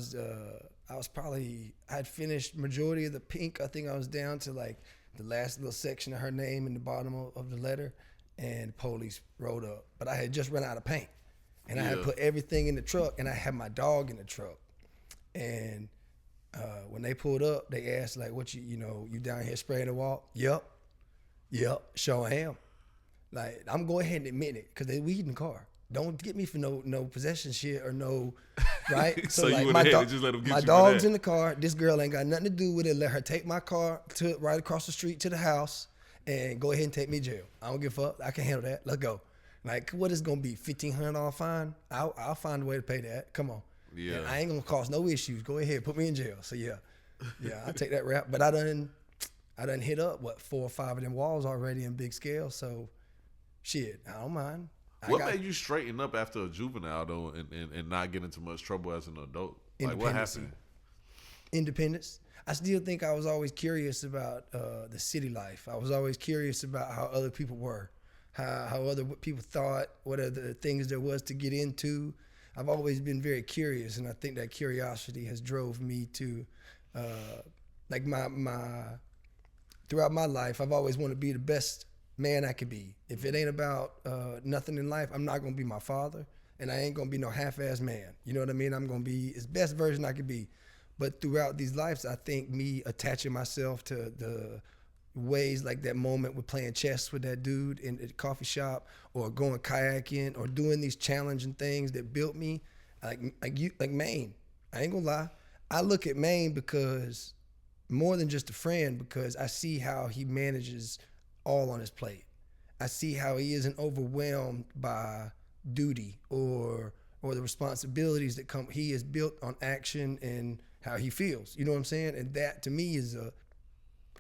had finished majority of the pink. I think I was down to like the last little section of her name in the bottom of the letter, and police rolled up. But I had just run out of paint, and I had put everything in the truck, and I had my dog in the truck, and. When they pulled up, they asked like, "What you down here spraying the wall?" Yep, sure am. Like I'm going ahead and admit it because they weed in the car. Don't get me for no possession shit or no, right?
So
like
you went ahead and just let them get
my
you for
dog's
that.
in the car. This girl ain't got nothing to do with it. Let her take my car to right across the street to the house and go ahead and take me to jail. I don't give a fuck. I can handle that. Let's go. Like what is gonna be $1,500 fine? I'll find a way to pay that. Come on.
Yeah.
And I ain't gonna cause no issues. Go ahead, put me in jail. So yeah, I take that rap. But I done hit up 4 or 5 of them walls already in big scale. So shit, I don't mind.
What made you straighten up after a juvenile though, and not get into much trouble as an adult? Like what happened?
Independence. I still think I was always curious about the city life. I was always curious about how other people were, how other people thought, what other things there was to get into. I've always been very curious, and I think that curiosity has drove me to, like throughout my life, I've always wanted to be the best man I could be. If it ain't about nothing in life, I'm not gonna be my father, and I ain't gonna be no half-ass man. You know what I mean? I'm gonna be his best version I could be. But throughout these lives, I think me attaching myself to the ways like that moment with playing chess with that dude in the coffee shop or going kayaking or doing these challenging things that built me like Maine. I ain't gonna lie. I look at Maine because more than just a friend, because I see how he manages all on his plate. I see how he isn't overwhelmed by duty or the responsibilities that come. He is built on action and how he feels. You know what I'm saying? And that to me is a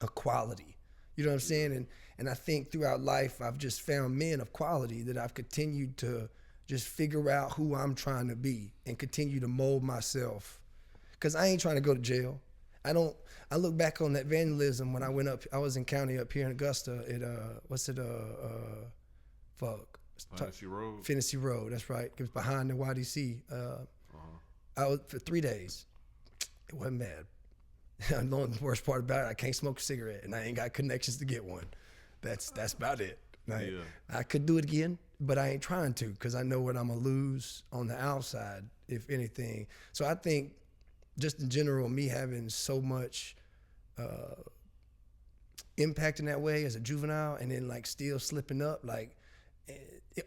quality. You know what I'm saying? And I think throughout life, I've just found men of quality that I've continued to just figure out who I'm trying to be and continue to mold myself. Because I ain't trying to go to jail. I look back on that vandalism when I went up. I was in county up here in Augusta at,
Fantasy Road?
Fantasy Road, that's right. It was behind the YDC. I was for 3 days. It wasn't bad. The worst part about it, I can't smoke a cigarette, and I ain't got connections to get one. That's about it. Like, I could do it again, but I ain't trying to because I know what I'm gonna lose on the outside, if anything. So I think, just in general, me having so much impact in that way as a juvenile, and then like still slipping up, like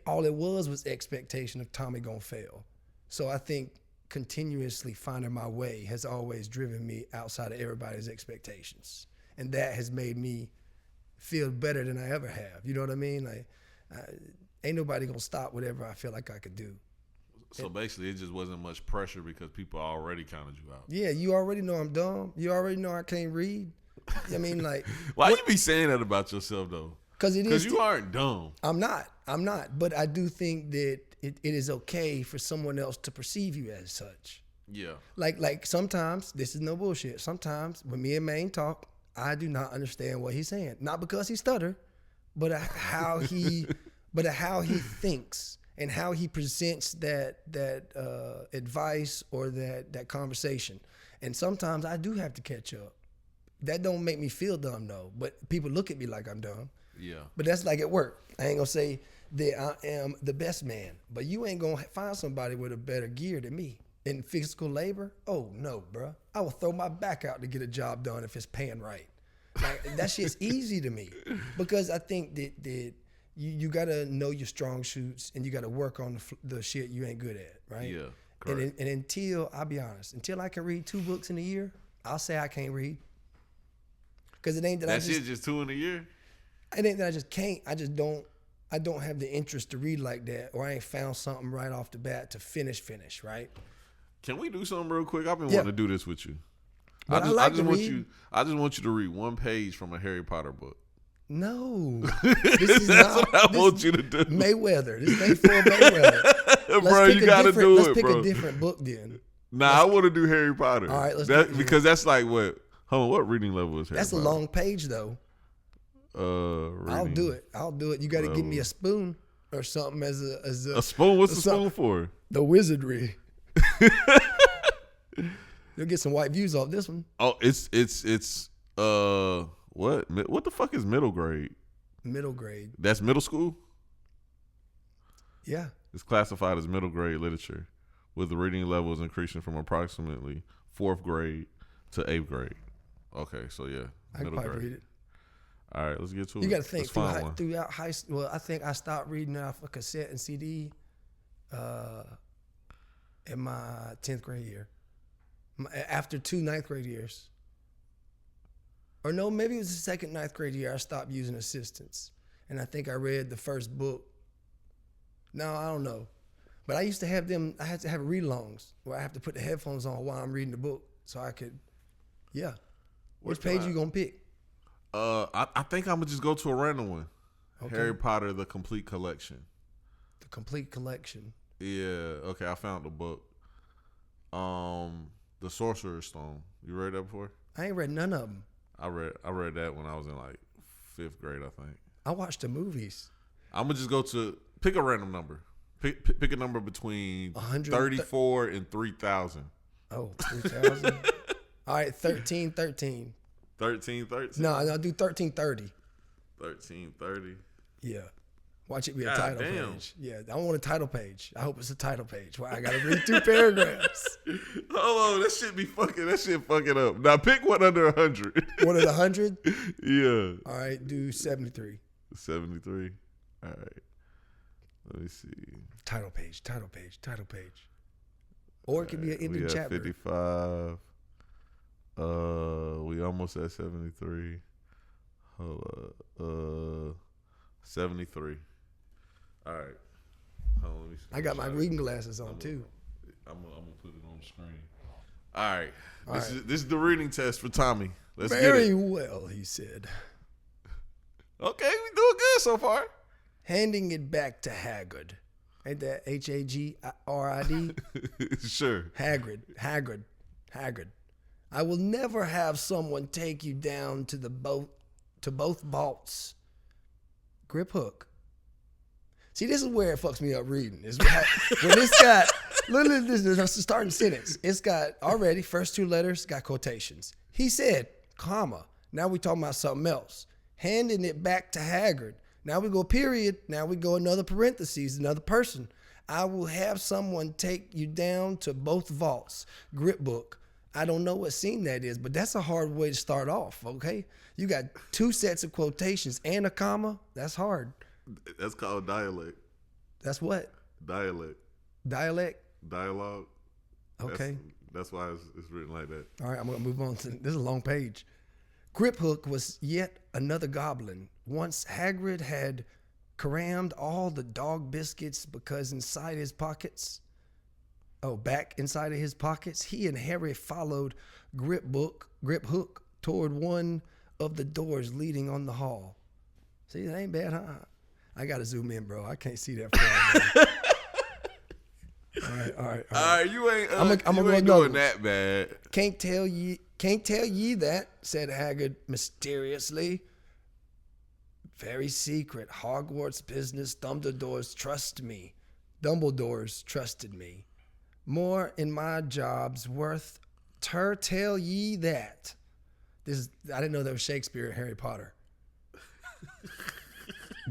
all it was expectation of Tommy gonna fail. So I think continuously finding my way has always driven me outside of everybody's expectations, and that has made me feel better than I ever have. You know what I mean? Like, ain't nobody gonna stop whatever I feel like I could do.
So basically, it just wasn't much pressure because people already counted you out.
Yeah, you already know I'm dumb. You already know I can't read. I mean, like,
Why you be saying that about yourself though? Because you aren't dumb.
I'm not. But I do think that it is okay for someone else to perceive you as such.
Yeah.
Like sometimes, this is no bullshit. Sometimes when me and Maine talk, I do not understand what he's saying. Not because he stutter, but how he thinks and how he presents that advice or that conversation. And sometimes I do have to catch up. That don't make me feel dumb though. But people look at me like I'm dumb.
Yeah.
But that's like at work. I ain't gonna say that I am the best man, but you ain't gonna find somebody with a better gear than me. In physical labor, oh no, bro. I will throw my back out to get a job done if it's paying right. Like, that shit's easy to me because I think that you gotta know your strong suits and you gotta work on the shit you ain't good at, right?
Yeah, correct.
And until, I'll be honest, until I can read 2 books in a year, I'll say I can't read. Because it ain't that
That shit just 2 in a year?
It ain't that I just can't. I don't have the interest to read like that, or I ain't found something right off the bat to finish, right?
Can we do something real quick? I've been wanting to do this with you.
But
I just want you to read 1 page from a Harry Potter book.
No, this is
That's
not,
what I want you to do.
Mayweather. This ain't for Mayweather.
Bro, you gotta do
Let's
it,
pick
bro.
a different book then.
Nah, I want to do Harry Potter.
All right, let's do it.
Because that's like what? Hold on, what reading level is Harry
That's
Potter?
a long page though. I'll do it. You got to give me a spoon or something as
a spoon. What's the spoon for?
The wizardry. You'll get some white views off this one.
Oh, it's what the fuck is middle grade?
Middle grade.
That's middle school?
Yeah.
It's classified as middle grade literature, with the reading levels increasing from approximately 4th grade to 8th grade. Okay, so yeah,
I can probably read it.
All right, let's get to it.
You got to think
Let's find one.
throughout high school. Well, I think I stopped reading off a cassette and CD in my 10th grade year. After 2 9th grade years. Or no, maybe it was the second 9th grade year I stopped using assistants. And I think I read the first book. No, I don't know. But I used to have them, I had to have read-alongs where I have to put the headphones on while I'm reading the book so I could, yeah. Which page you gonna pick?
I think I'm gonna just go to a random one.
Okay.
Harry Potter: The Complete Collection.
The Complete Collection.
Yeah. Okay, I found the book. The Sorcerer's Stone. You read that before?
I ain't read none of them.
I read that when I was in like 5th grade, I think.
I watched the movies.
I'm gonna just go to pick a random number. Pick a number between 34 and 3,000.
Oh, 3,000. All right, 1313.
1313.
No, I'll do 1330.
1330.
Yeah. Watch it be a
God
title
damn.
page. Yeah, I want a title page. I hope it's a title page. Why I gotta read 2 paragraphs.
Hold on, that shit fucking up. Now pick one under 100.
One of the 100?
Yeah.
All right, do 73.
73. All right. Let me see.
Title page. Or it could be an ending chapter.
55. We almost at 73. Hold up. 73. All right. Hold on, let me see.
I got my reading glasses on too.
I'm gonna put it on the screen. All right. This is the reading test for Tommy. Let's get it.
Very well, he said.
Okay, we doing good so far.
Handing it back to Hagrid. Ain't that Hagrid?
Sure.
Hagrid. I will never have someone take you down to both vaults. Grip hook. See, this is where it fucks me up reading. It's like, when it's got, literally, this is a starting sentence. It's got already, first 2 letters got quotations. He said, comma. Now we talking about something else. Handing it back to Hagrid. Now we go period. Now we go another parentheses, another person. I will have someone take you down to both vaults. Grip book. I don't know what scene that is, but that's a hard way to start off, okay? You got 2 sets of quotations and a comma. That's hard.
That's called dialect.
That's what?
Dialect.
Dialect?
Dialogue.
Okay.
That's why it's written like that.
All right, I'm going to move on to this is a long page. Griphook was yet another goblin. Once Hagrid had crammed all the dog biscuits because inside his pockets, back inside of his pockets, he and Harry followed Griphook toward one of the doors leading on the hall. See, that ain't bad, huh? I got to zoom in, bro. I can't see that far. All right.
You ain't.
I'm
you ain't doing that bad.
Can't tell ye that, said Hagrid mysteriously. Very secret Hogwarts business. Dumbledore's trusted me. More in my job's worth. Tell ye that. I didn't know that was Shakespeare and Harry Potter.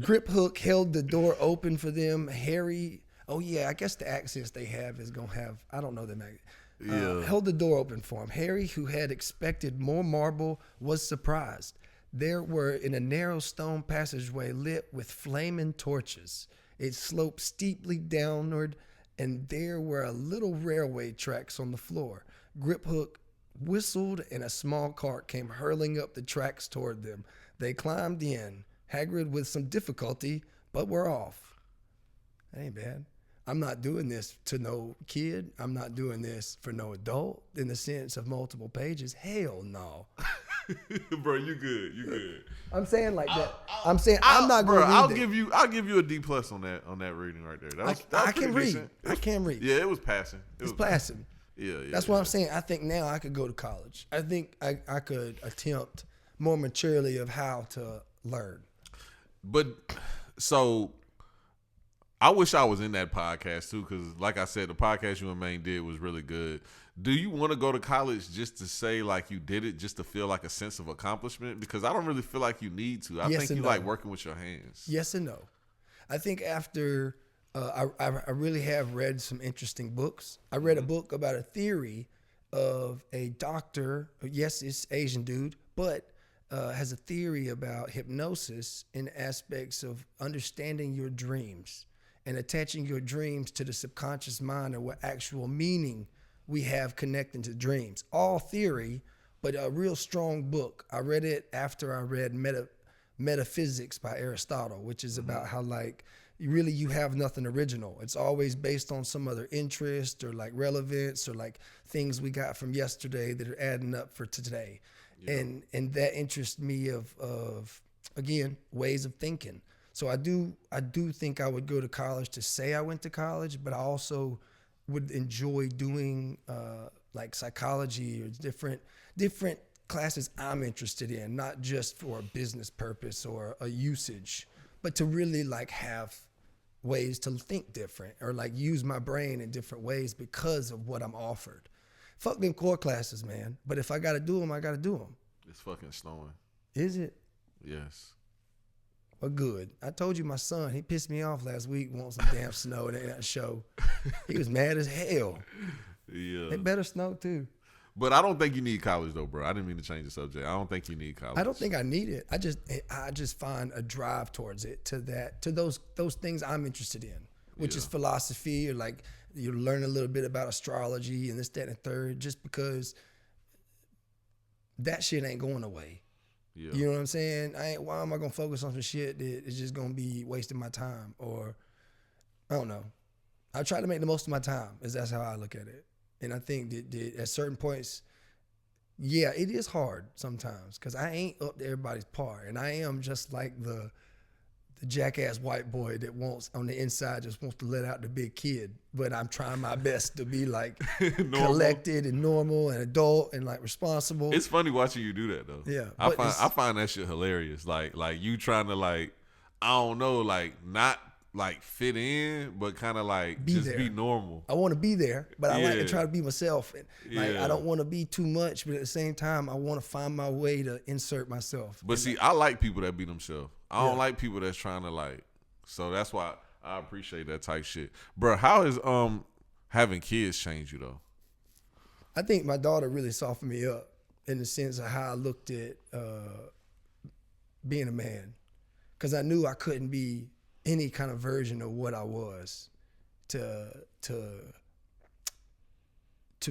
Griphook held the door open for them. Harry. Oh yeah, I guess the accents they have is gonna have. I don't know them. Held the door open for him. Harry, who had expected more marble, was surprised. There were in a narrow stone passageway lit with flaming torches. It sloped steeply downward, and there were a little railway tracks on the floor. Griphook whistled, and a small cart came hurling up the tracks toward them. They climbed in, Hagrid with some difficulty, but were off. That ain't bad. I'm not doing this to no kid. I'm not doing this for no adult in the sense of multiple pages. Hell no.
Bro, you good. You good.
I'm saying like that. I'm not going to read that.
I'll give you a D+ on that reading right there.
I can read. I can read.
Yeah, it was passing.
It's passing.
Yeah.
That's what I'm saying. I think now I could go to college. I think I could attempt more maturely of how to learn.
But so I wish I was in that podcast too, because like I said, the podcast you and Maine did was really good. Do you want to go to college just to say like you did it, just to feel like a sense of accomplishment? Because I don't really feel like you need to. I think you like working with your hands.
Yes and no. I think after I really have read some interesting books. I read a book about a theory of a doctor. Yes, it's Asian dude, but has a theory about hypnosis in aspects of understanding your dreams and attaching your dreams to the subconscious mind or what actual meaning we have connecting to dreams. All theory, but a real strong book. I read it after I read Metaphysics by Aristotle, which is about how like you have nothing original. It's always based on some other interest or like relevance or like things we got from yesterday that are adding up for today. Yeah. And that interests me of again, ways of thinking. So I do think I would go to college to say I went to college, but I also would enjoy doing like psychology or different classes I'm interested in, not just for a business purpose or a usage, but to really like have ways to think different or like use my brain in different ways because of what I'm offered. Fuck them core classes, man. But if I got to do them, I got to do them.
It's fucking snowing.
Is it?
Yes.
Well, good. I told you my son, he pissed me off last week, wanting some damn snow at that show. He was mad as hell.
Yeah.
It better snow too.
But I don't think you need college though, bro. I didn't mean to change the subject. I don't think you need college.
I don't think I need it. I just find a drive towards it, to those things I'm interested in, which is philosophy or like you learn a little bit about astrology and this, that, and the third, just because that shit ain't going away. Yeah. You know what I'm saying? Why am I gonna focus on some shit that is just gonna be wasting my time? Or I don't know. I try to make the most of my time. That's how I look at it. And I think that at certain points, yeah, it is hard sometimes because I ain't up to everybody's par, and I am just like the jackass white boy that wants on the inside just wants to let out the big kid. But I'm trying my best to be like collected and normal and adult and like responsible.
It's funny watching you do that though.
Yeah,
I find that shit hilarious. Like you trying to like I don't know like not like fit in, but kind of like
Be
just
there.
be normal.
I want to be there, but I like to
Yeah.
try to be myself. And like
Yeah.
I don't want to be too much, but at the same time, I want to find my way to insert myself.
But see, I like people that be themselves. I don't
Yeah.
like people that's trying to like. So that's why I appreciate that type shit, bro. How is having kids change you though?
I think my daughter really softened me up in the sense of how I looked at being a man, because I knew I couldn't be any kind of version of what I was to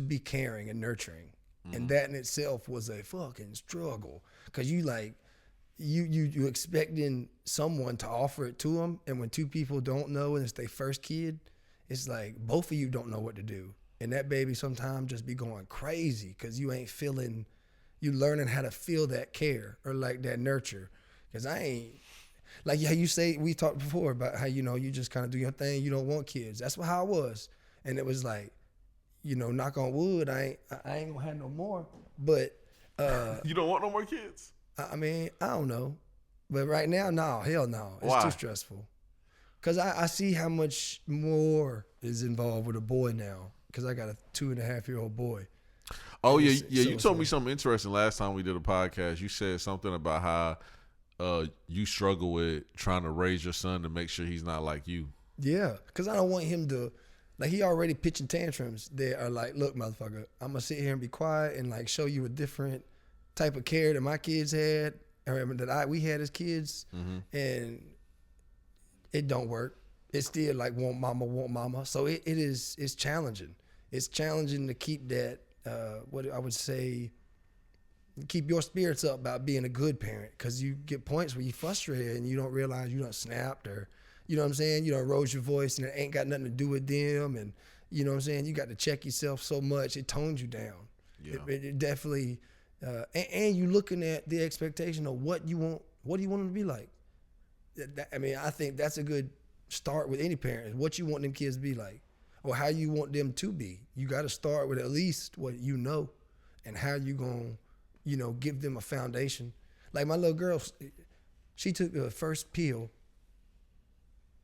be caring and nurturing. And that in itself was a fucking struggle, because you like you expecting someone to offer it to them, and when two people don't know and it's their first kid, it's like both of you don't know what to do, and that baby sometimes just be going crazy because you ain't feeling, you learning how to feel that care or like that nurture. Because I ain't like how you say, we talked before about how, you know, you just kind of do your thing, you don't want kids. That's how I was, and it was like, you know, knock on wood, I ain't gonna have no more. But
You don't want no more kids?
I mean, I don't know. But right now, no, hell no. It's
Why?
too stressful. Because I see how much more is involved with a boy now. Because I got a 2.5-year-old boy.
Oh yeah,
It's-
yeah.
so
You
it's
told me
like-
something interesting last time we did a podcast. You said something about how you struggle with trying to raise your son to make sure he's not like you.
Yeah, because I don't want him to, like, he already pitching tantrums that are like, look, motherfucker, I'm going to sit here and be quiet and, like, show you a different type of care that my kids had, or that we had as kids, and it don't work. It's still like want mama. So it's challenging. It's challenging to keep that, what I would say, keep your spirits up about being a good parent, because you get points where you frustrated and you don't realize you done snapped, or, you know what I'm saying, you done rose your voice and it ain't got nothing to do with them, and you know what I'm saying, you got to check yourself so much, it tones you down.
Yeah.
It definitely, and you looking at the expectation of what do you want them to be like. I mean, I think that's a good start with any parent, what you want them kids to be like, or how you want them to be. You got to start with at least what you know, and how you gonna, you know, give them a foundation. Like my little girl, she took the first pill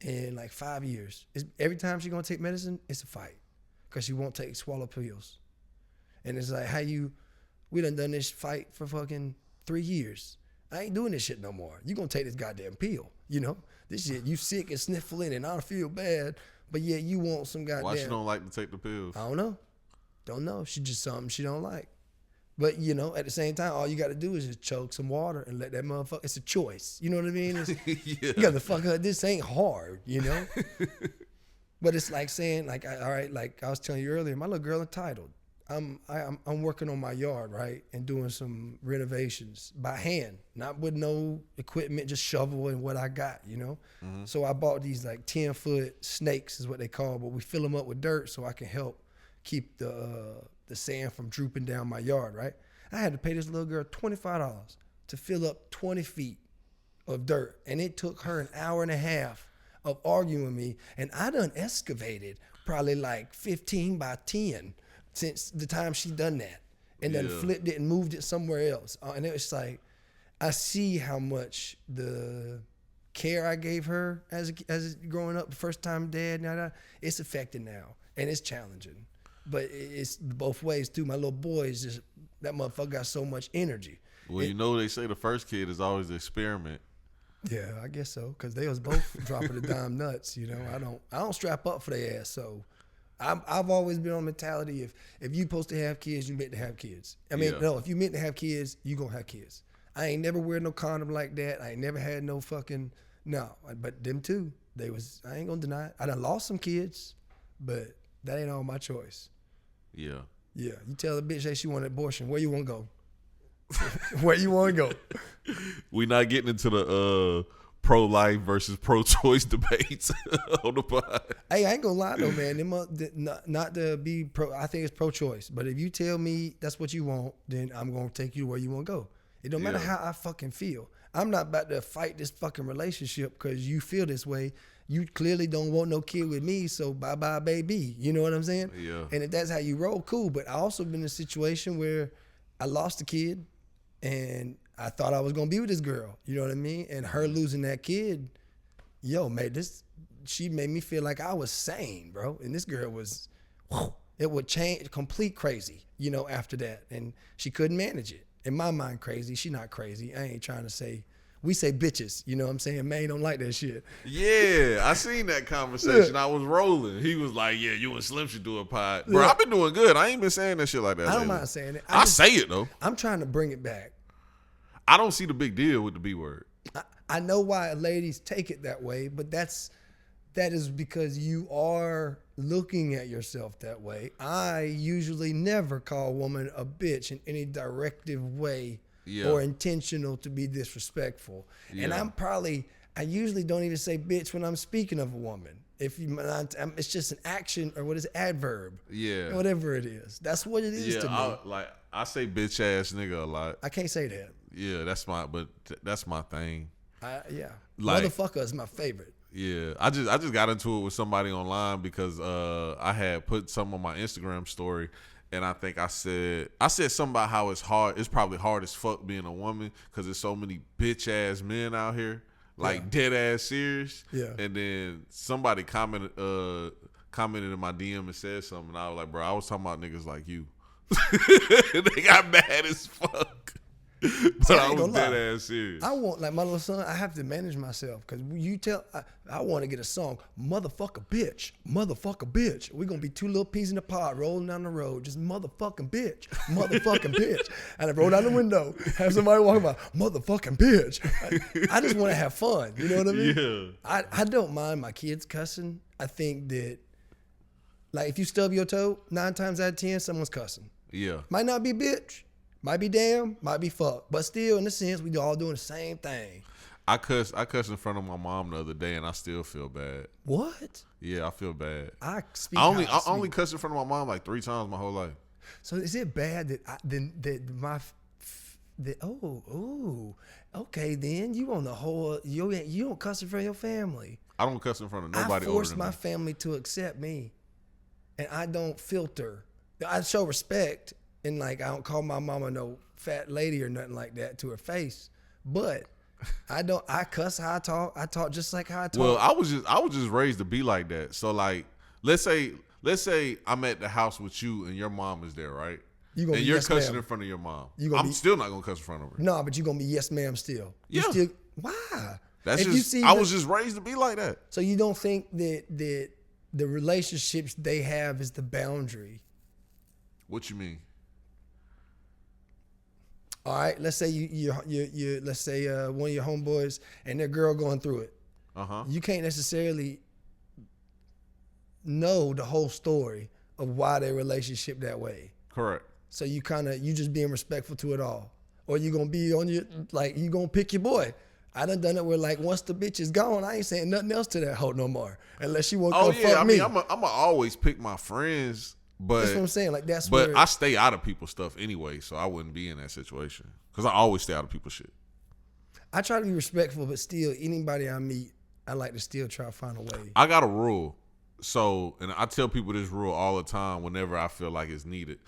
in like 5 years. Every time she gonna take medicine, it's a fight, because she won't swallow pills. And it's like, we done this fight for fucking 3 years. I ain't doing this shit no more. You gonna take this goddamn pill, you know? This shit, you sick and sniffling and I don't feel bad, but yeah, you want some goddamn.
Why she don't like to take the pills?
I don't know. Don't know. She just something she don't like. But, you know, at the same time, all you got to do is just choke some water and let that motherfucker, it's a choice. You know what I mean?
Yeah.
You got to fuck her. This ain't hard, you know? But it's like saying, like, all right, like I was telling you earlier, my little girl entitled. I'm working on my yard, right, and doing some renovations by hand, not with no equipment, just shovel and what I got, you know? So I bought these like 10-foot snakes is what they call, but we fill them up with dirt so I can help keep the sand from drooping down my yard, right? I had to pay this little girl $25 to fill up 20 feet of dirt, and it took her an hour and a half of arguing with me, and I done excavated probably like 15 by 10 since the time she done that, and then
Yeah.
flipped it and moved it somewhere else. And it was like, I see how much the care I gave her as growing up, the first time dad, it's affected now, and it's challenging. But it's both ways too. My little boy is just, that motherfucker got so much energy.
Well, you know they say the first kid is always the experiment.
Yeah, I guess so, because they was both dropping the dime nuts. You know, I don't strap up for their ass. So I've always been on the mentality, if you supposed to have kids, you meant to have kids. I mean,
Yeah.
no, if you meant to have kids, you gonna have kids. I ain't never wear no condom like that. I ain't never had no fucking, no. But them two, I ain't gonna deny it. I done lost some kids, but that ain't all my choice.
Yeah.
Yeah, you tell a bitch that she want an abortion, where you want to go? Where you want to go?
We not getting into the pro-life versus pro-choice debates on the pod.
Hey, I ain't gonna lie though, man. Not to be pro. I think it's pro-choice. But if you tell me that's what you want, then I'm gonna take you where you want to go. It don't matter
Yeah.
how I fucking feel. I'm not about to fight this fucking relationship because you feel this way. You clearly don't want no kid with me, so bye bye, baby. You know what I'm saying?
Yeah.
And if that's how you roll, cool. But I also been in a situation where I lost a kid, and I thought I was gonna be with this girl. You know what I mean? And her losing that kid, yo, man, she made me feel like I was sane, bro. And this girl was, it would change, complete crazy, you know, after that. And she couldn't manage it. In my mind, crazy. She not crazy. I ain't trying to say, we say bitches, you know what I'm saying? Man don't like that shit.
Yeah, I seen that conversation. I was rolling. He was like, yeah, you and Slim should do a pod. Bro, I've been doing good. I ain't been saying that shit like that.
I don't
lately.
mind saying it.
I say it, though.
I'm trying to bring it back.
I don't see the big deal with the B word.
I know why ladies take it that way, but that is because you are looking at yourself that way. I usually never call a woman a bitch in any directive way or intentional to be disrespectful. And I usually don't even say bitch when I'm speaking of a woman. It's just an action, or what is it, adverb?
Yeah.
Whatever it is. That's what it is to me.
I say bitch ass nigga a lot.
I can't say that.
Yeah, that's my thing.
Yeah.
Like,
Motherfucker is my favorite.
Yeah, I just got into it with somebody online because I had put something on my Instagram story, and I think I said something about how it's probably hard as fuck being a woman because there's so many bitch ass men out here, like dead ass serious. Yeah. And then somebody commented in my DM and said something, and I was like, bro, I was talking about niggas like you. They got mad as fuck. But I was dead ass serious.
I want, like my little son, I have to manage myself because you I want to get a song, motherfucker bitch, we're going to be two little peas in a pod rolling down the road, just motherfucking bitch. And I roll down the window, have somebody walking by, motherfucking bitch. I just want to have fun, you know what I mean? Yeah. I don't mind my kids cussing. I think that, like, if you stub your toe, 9 times out of 10, someone's cussing.
Yeah.
Might not be bitch. Might be damn, might be fuck. But still, in a sense, we all doing the same thing.
I cussed in front of my mom the other day, and I still feel bad.
What?
Yeah, I feel bad.
I
only cussed in front of my mom like 3 times my whole life.
So is it bad okay, then you on the whole, you don't cuss in front of your family.
I don't cuss in front of nobody.
I force my family to accept me, and I don't filter. I show respect. And like, I don't call my mama no fat lady or nothing like that to her face, but I cuss how I talk. I talk just like how I talk.
Well, I was just raised to be like that. So like, let's say I'm at the house with you and your mom is there, right? And you're cussing in front of your mom. I'm still not gonna cuss in front of her.
No, but you're gonna be yes ma'am still.
Yeah.
Why?
I was just raised to be like that.
So you don't think that the relationships they have is the boundary?
What you mean?
All right, let's say let's say one of your homeboys and their girl going through it. You can't necessarily know the whole story of why their relationship that way.
Correct.
So you just being respectful to it all, or you gonna be on you gonna pick your boy. I done it where, like, once the bitch is gone, I ain't saying nothing else to that hoe no more unless she want to fuck me.
I'ma always pick my friends. But
that's what I'm saying. Like,
but I stay out of people's stuff anyway, so I wouldn't be in that situation because I always stay out of people's shit.
I try to be respectful, but still, anybody I meet, I like to still try to find a way.
I got a rule, and I tell people this rule all the time whenever I feel like it's needed.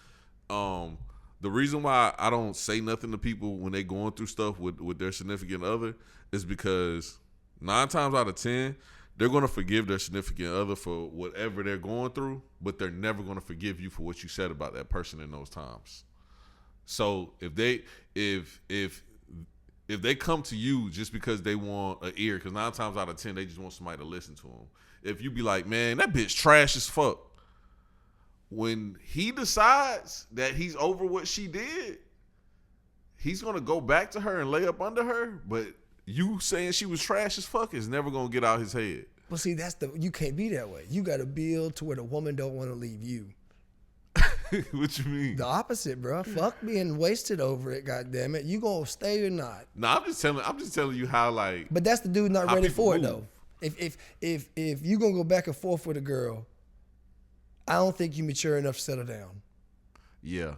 The reason why I don't say nothing to people when they going through stuff with their significant other is because 9 times out of 10. They're going to forgive their significant other for whatever they're going through, but they're never going to forgive you for what you said about that person in those times. So if they come to you just because they want an ear, because 9 times out of 10 they just want somebody to listen to them. If you be like, man, that bitch trash as fuck, when he decides that he's over what she did, he's going to go back to her and lay up under her, but you saying she was trash as fuck is never gonna get out his head.
Well, see, you can't be that way. You got to build to where the woman don't want to leave you.
What you mean?
The opposite, bro. Fuck being wasted over it. God damn it, you gonna stay or not?
No, I'm just telling you how, like.
But that's the dude not ready for it though. If you gonna go back and forth with a girl, I don't think you mature enough to settle down.
Yeah.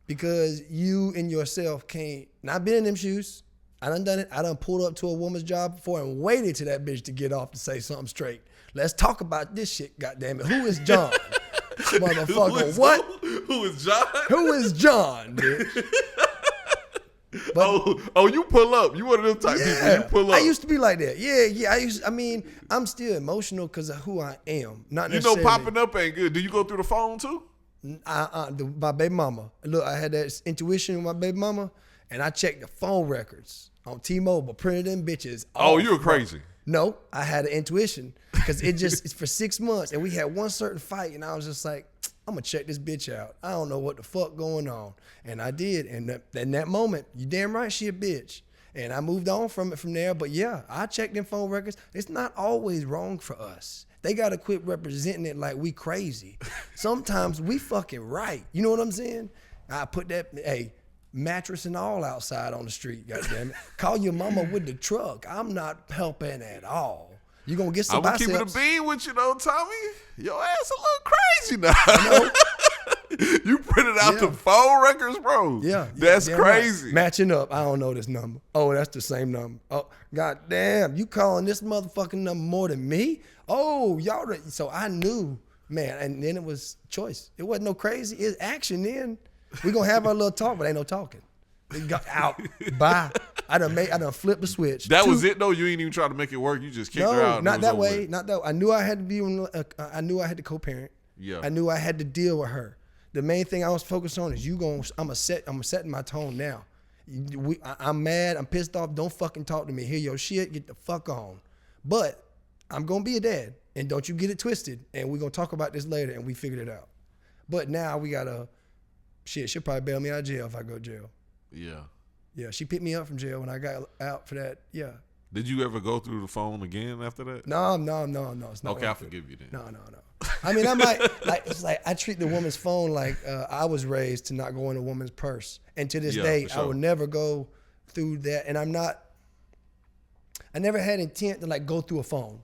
Because you and yourself can't. Not been in them shoes. I done it. I done pulled up to a woman's job before and waited to that bitch to get off to say something straight. Let's talk about this shit, goddammit. Who is John? Motherfucker, what?
Who is John?
Who is John, bitch?
Oh, you pull up. You one of them type people. You pull up.
I used to be like that. Yeah. I mean, I'm still emotional because of who I am. Not
You know,
necessarily.
popping up ain't good. Do you go through the phone too?
My baby mama. Look, I had that intuition with my baby mama, and I checked the phone records on T-Mobile, printed them bitches.
Oh,
off,
you were
bro.
crazy.
No, I had an intuition because it's for 6 months, and we had one certain fight, and I was just like, I'm gonna check this bitch out. I don't know what the fuck going on, and I did. And in that moment, you damn right, she a bitch. And I moved on from it from there. But yeah, I checked them phone records. It's not always wrong for us. They gotta quit representing it like we crazy. Sometimes we fucking right. You know what I'm saying? I put that mattress and all outside on the street. Goddamn it! Call your mama with the truck. I'm not helping at all. You gonna get some
I'm gonna keep it a
biceps.
bean with you though, Tommy. Your ass a little crazy now. You printed out the phone records, bro.
Yeah,
That's
damn right.
crazy.
Matching up. I don't know this number. Oh, that's the same number. Oh, goddamn! You calling this motherfucking number more than me? Oh, y'all. So I knew, man. And then it was choice. It wasn't no crazy. It's action. Then we gonna have our little talk, but ain't no talking. It got out. Bye. I done flipped the switch.
That was it though. You ain't even try to make it work. You just kicked her out.
No,
and
not
it was
that
over
way.
with.
Not that. I knew I had to be. I knew I had to co-parent.
Yeah.
I knew I had to deal with her. The main thing I was focused on is I'm setting my tone now. I'm mad. I'm pissed off. Don't fucking talk to me. Hear your shit. Get the fuck on. But I'm gonna be a dad, and don't you get it twisted. And we're gonna talk about this later, and we figured it out. But now we gotta. Shit, she'll probably bail me out of jail if I go to jail.
Yeah.
Yeah, she picked me up from jail when I got out for that. Yeah.
Did you ever go through the phone again after that?
No. It's not.
Okay, I
worth it.
forgive you then.
No. I mean, I might it's like I treat the woman's phone like I was raised to not go in a woman's purse, and to this day,
for sure.
I will never go through that. And I never had intent to like go through a phone,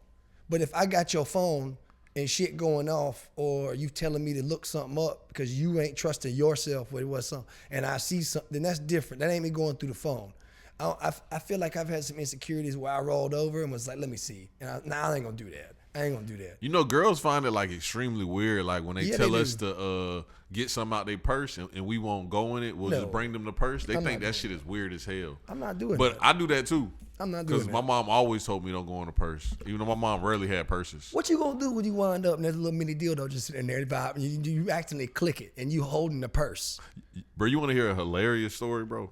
but if I got your phone and shit going off, or you telling me to look something up because you ain't trusting yourself with what's something, and I see something, then that's different. That ain't me going through the phone. I feel like I've had some insecurities where I rolled over and was like, let me see. And I ain't gonna do that. I ain't gonna do that.
You know, girls find it like extremely weird. Like when they
Yeah,
tell
they
us
do.
to get something out their purse and we won't go in it, we'll
No.
just bring them the purse. They
I'm
think
not
that
doing
shit is weird as hell.
I'm not doing
But
that.
I do that too.
I'm not doing
Because
that.
my mom always told me don't go in a purse. Even though my mom rarely had purses.
What you gonna do when you wind up and there's a little mini dildo just sitting there, vibe, and you accidentally click it and you holding the purse?
Bro, you want to hear a hilarious story, bro?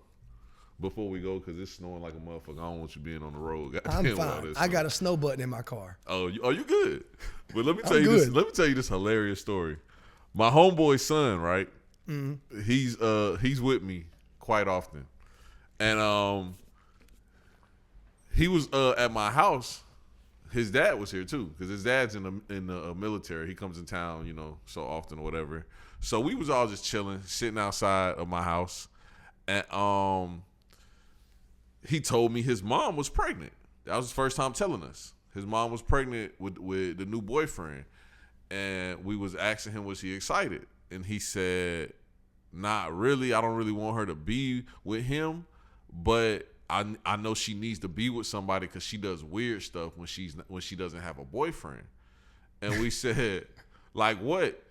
Before we go, because it's snowing like a motherfucker. I don't want you being on the road.
I'm
Goddamn, with all
fine.
this
I
stuff.
got a snow button in my car.
Oh, you good? But let me
I'm
tell you this.
good.
Let me tell you this hilarious story. My homeboy's son, right?
Mm-hmm.
He's with me quite often, and he was at my house. His dad was here too, because his dad's in the military. He comes in town, you know, so often or whatever. So we was all just chilling, sitting outside of my house, and he told me his mom was pregnant. That was his first time telling us. His mom was pregnant with the new boyfriend. And we was asking him, was he excited? And he said, not really. I don't really want her to be with him. But I know she needs to be with somebody because she does weird stuff when she doesn't have a boyfriend. And we said, like what?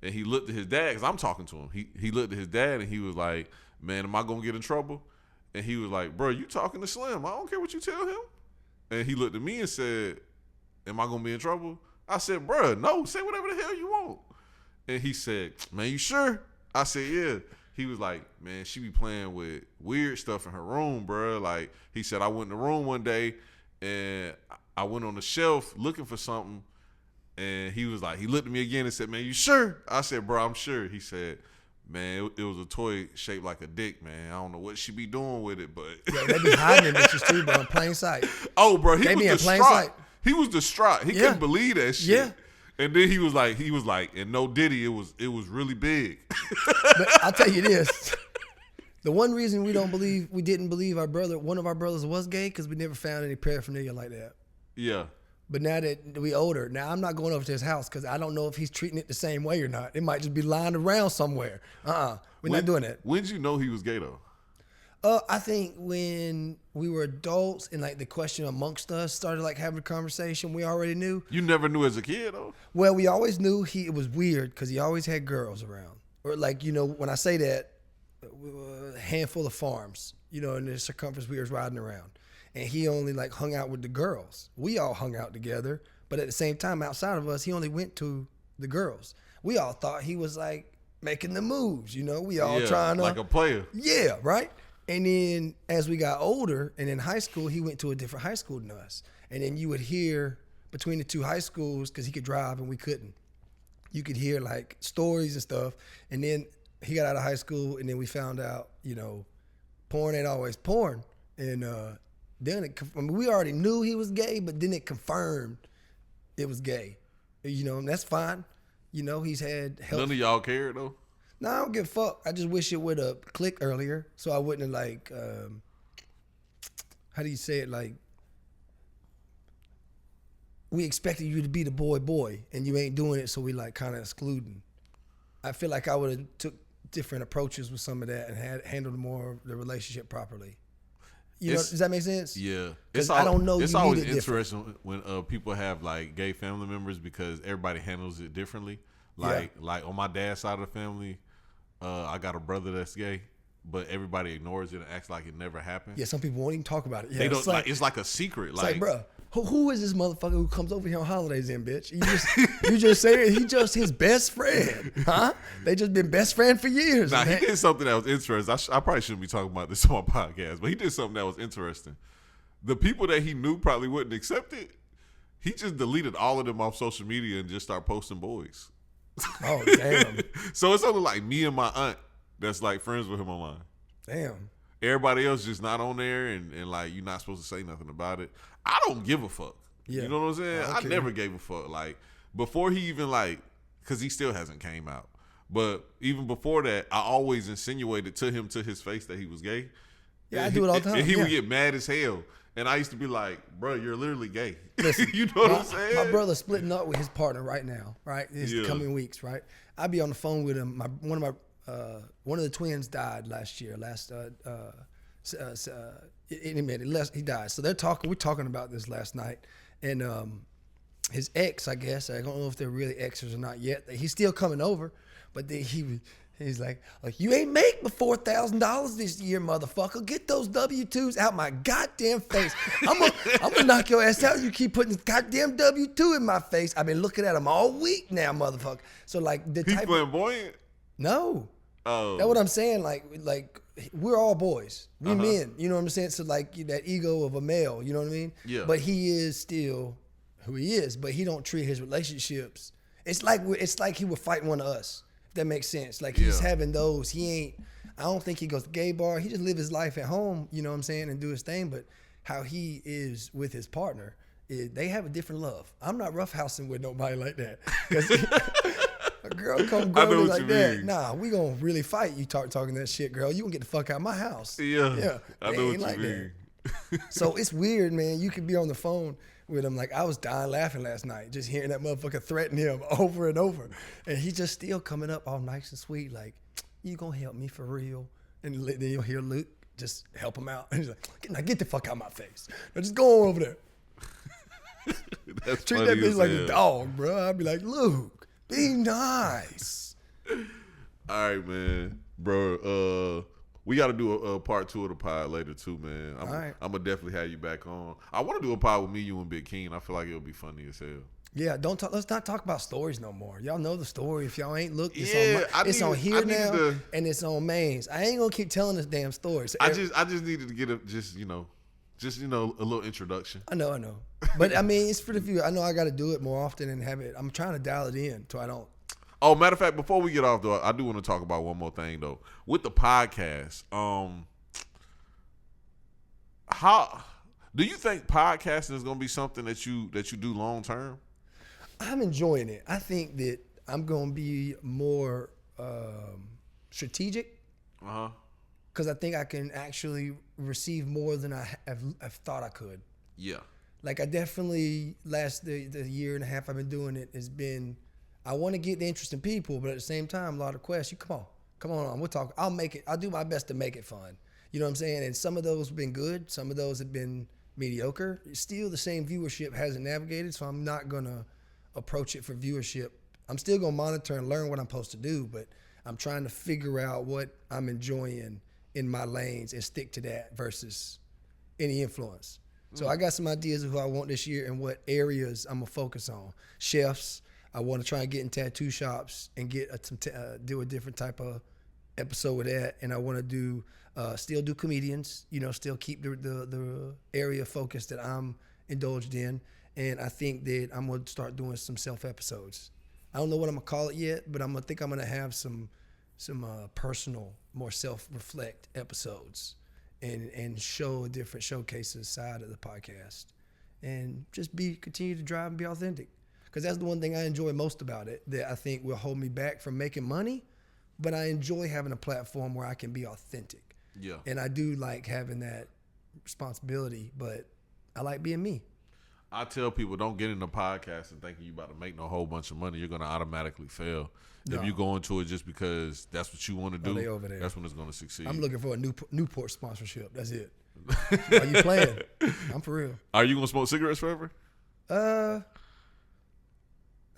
And he looked at his dad, because I'm talking to him. He looked at his dad and he was like, man, am I going to get in trouble? And he was like, bro, you talking to Slim. I don't care what you tell him. And he looked at me and said, am I going to be in trouble? I said, bro, no, say whatever the hell you want. And he said, man, you sure? I said, yeah. He was like, man, she be playing with weird stuff in her room, bro. Like, he said, I went in the room one day and I went on the shelf looking for something. And he was like, he looked at me again and said, man, you sure? I said, bro, I'm sure. He said, man, it was a toy shaped like a dick, man. I don't know what she be doing with it, but
Yeah, they be hiding them bitches too, bro, in plain sight.
oh, bro, he
They
was
be in plain
distraught.
sight.
He was distraught. He
Yeah.
couldn't believe that shit.
Yeah.
And then he was like, and no Diddy, it was really big.
But I'll tell you this. The one reason we didn't believe one of our brothers was gay, because we never found any paraphernalia like that.
Yeah.
But now that we older, now I'm not going over to his house because I don't know if he's treating it the same way or not. It might just be lying around somewhere. We're not doing that.
When did you know he was gay though?
I think when we were adults and like the question amongst us started like having a conversation, we already knew.
You never knew as a kid though?
Well, we always knew it was weird because he always had girls around. Or like, when I say that, a handful of farms. you know, in the circumference we was riding around. And he only like hung out with the girls. We all hung out together, but at the same time, outside of us, he only went to the girls. We all thought he was like making the moves, you know. We all trying to
like a player.
Yeah, right. And then as we got older, and in high school, he went to a different high school than us. And then you would hear between the two high schools, because he could drive and we couldn't. You could hear like stories and stuff. And then he got out of high school, and then we found out, you know, porn ain't always porn. And then we already knew he was gay, but then it confirmed it was gay. You know, and that's fine. You know, he's had help.
None of y'all cared though.
No, I don't give a fuck. I just wish it would have clicked earlier, so I wouldn't have like, how do you say it? Like, we expected you to be the boy, and you ain't doing it, so we like kind of excluding. I feel like I would have took different approaches with some of that and had handled more of the relationship properly. You know, does that make sense?
Yeah,
I don't know.
It's
you
always
need it
interesting when people have like gay family members because everybody handles it differently. Like on my dad's side of the family, I got a brother that's gay, but everybody ignores it and acts like it never happened.
Yeah, some people won't even talk about it. Yeah,
They don't it's like a secret.
It's like, bro, who is this motherfucker who comes over here on holidays then, bitch? You just say he just his best friend, huh? They just been best friend for years.
Nah, he did something that was interesting. I probably shouldn't be talking about this on my podcast, but he did something that was interesting. The people that he knew probably wouldn't accept it. He just deleted all of them off social media and just started posting boys.
Oh, damn.
So it's only like me and my aunt that's like friends with him online.
Damn.
Everybody else just not on there and like you're not supposed to say nothing about it. I don't give a fuck.
Yeah.
You know what I'm saying?
Okay.
I never gave a fuck. Like before he even like, cause he still hasn't came out. But even before that, I always insinuated to him to his face that he was gay.
Yeah, I do it all the time.
And he would
Yeah.
get mad as hell. And I used to be like, bro, you're literally gay.
Listen,
you know what I'm saying?
My brother's splitting up with his partner right now, right? These coming weeks, right? I'd be on the phone with him. One of the twins died last year. In a minute, he died. So we're talking about this last night. And his ex, I guess, I don't know if they're really exes or not yet. He's still coming over, but then he's like, you ain't make but $4,000 this year, motherfucker. Get those W-2s out my goddamn face. I'm gonna knock your ass out. You keep putting this goddamn W-2 in my face. I've been looking at them all week now, motherfucker. So like the
He's
type
flamboyant?
No.
Oh.
That's what I'm saying. Like we're all boys. We men. You know what I'm saying? So like that ego of a male. You know what I mean?
Yeah.
But he is still who he is. But he don't treat his relationships. It's like he would fight one of us. If that makes sense. Like he's having those. I don't think he goes to gay bar. He just live his life at home. You know what I'm saying? And do his thing. But how he is with his partner, they have a different love. I'm not roughhousing with nobody like that. Because a girl come grab me like that. Nah, we gonna really fight. You talking that shit, girl. You gonna get the fuck out of my house.
Yeah. I know what
like
you mean.
So it's weird, man. You could be on the phone with him. Like I was dying laughing last night, just hearing that motherfucker threaten him over and over. And he just still coming up all nice and sweet, like, you gonna help me for real? And then you'll hear Luke just help him out. And he's like, now get the fuck out of my face. Now just go on over there.
That's
Treat
funny
that bitch
as
like
hell.
a dog, bro. I'd be like, Luke, be nice.
All right, man, bro. We got to do a part 2 of the pod later too, man. I'm gonna definitely have you back on. I want to do a pod with me, you, and Big Keen. I feel like it'll be funny as hell.
Yeah, let's not talk about stories no more. Y'all know the story. If y'all ain't looked, it's on
I
here
needed
now, and it's on Mains. I ain't gonna keep telling this damn story. So
I just needed to get a little introduction.
I know. But I mean, it's for the few. I know I got to do it more often and have it. I'm trying to dial it in so I don't.
Oh, matter of fact, before we get off though, I do want to talk about one more thing though. With the podcast, how do you think podcasting is gonna be something that you do long term?
I'm enjoying it. I think that I'm gonna be more strategic. Because I think I can actually receive more than I've thought I could.
Yeah.
Like I definitely the year and a half I've been doing it has been. I want to get the interest in people, but at the same time, a lot of requests. Come on, we'll talk. I'll do my best to make it fun. You know what I'm saying? And some of those have been good. Some of those have been mediocre. Still, the same viewership hasn't navigated, so I'm not gonna approach it for viewership. I'm still gonna monitor and learn what I'm supposed to do, but I'm trying to figure out what I'm enjoying in my lanes and stick to that versus any influence. So I got some ideas of who I want this year and what areas I'm gonna focus on. Chefs, I want to try and get in tattoo shops and get do a different type of episode with that. And I want to do still do comedians, still keep the area focus that I'm indulged in. And I think that I'm gonna start doing some self episodes. I don't know what I'm gonna call it yet, but I think I'm gonna have some personal, more self-reflect episodes and show a different showcases side of the podcast and just continue to drive and be authentic. Because that's the one thing I enjoy most about it that I think will hold me back from making money, but I enjoy having a platform where I can be authentic.
Yeah.
And I do like having that responsibility, but I like being me.
I tell people, don't get into podcasting thinking you about to make no whole bunch of money. You're going to automatically fail.
No.
If you go into it just because that's what you want to do,
they over there.
that's when it's going to succeed.
I'm looking for a Newport sponsorship. That's it. Are you playing? I'm for real.
Are you going to smoke cigarettes forever?
That's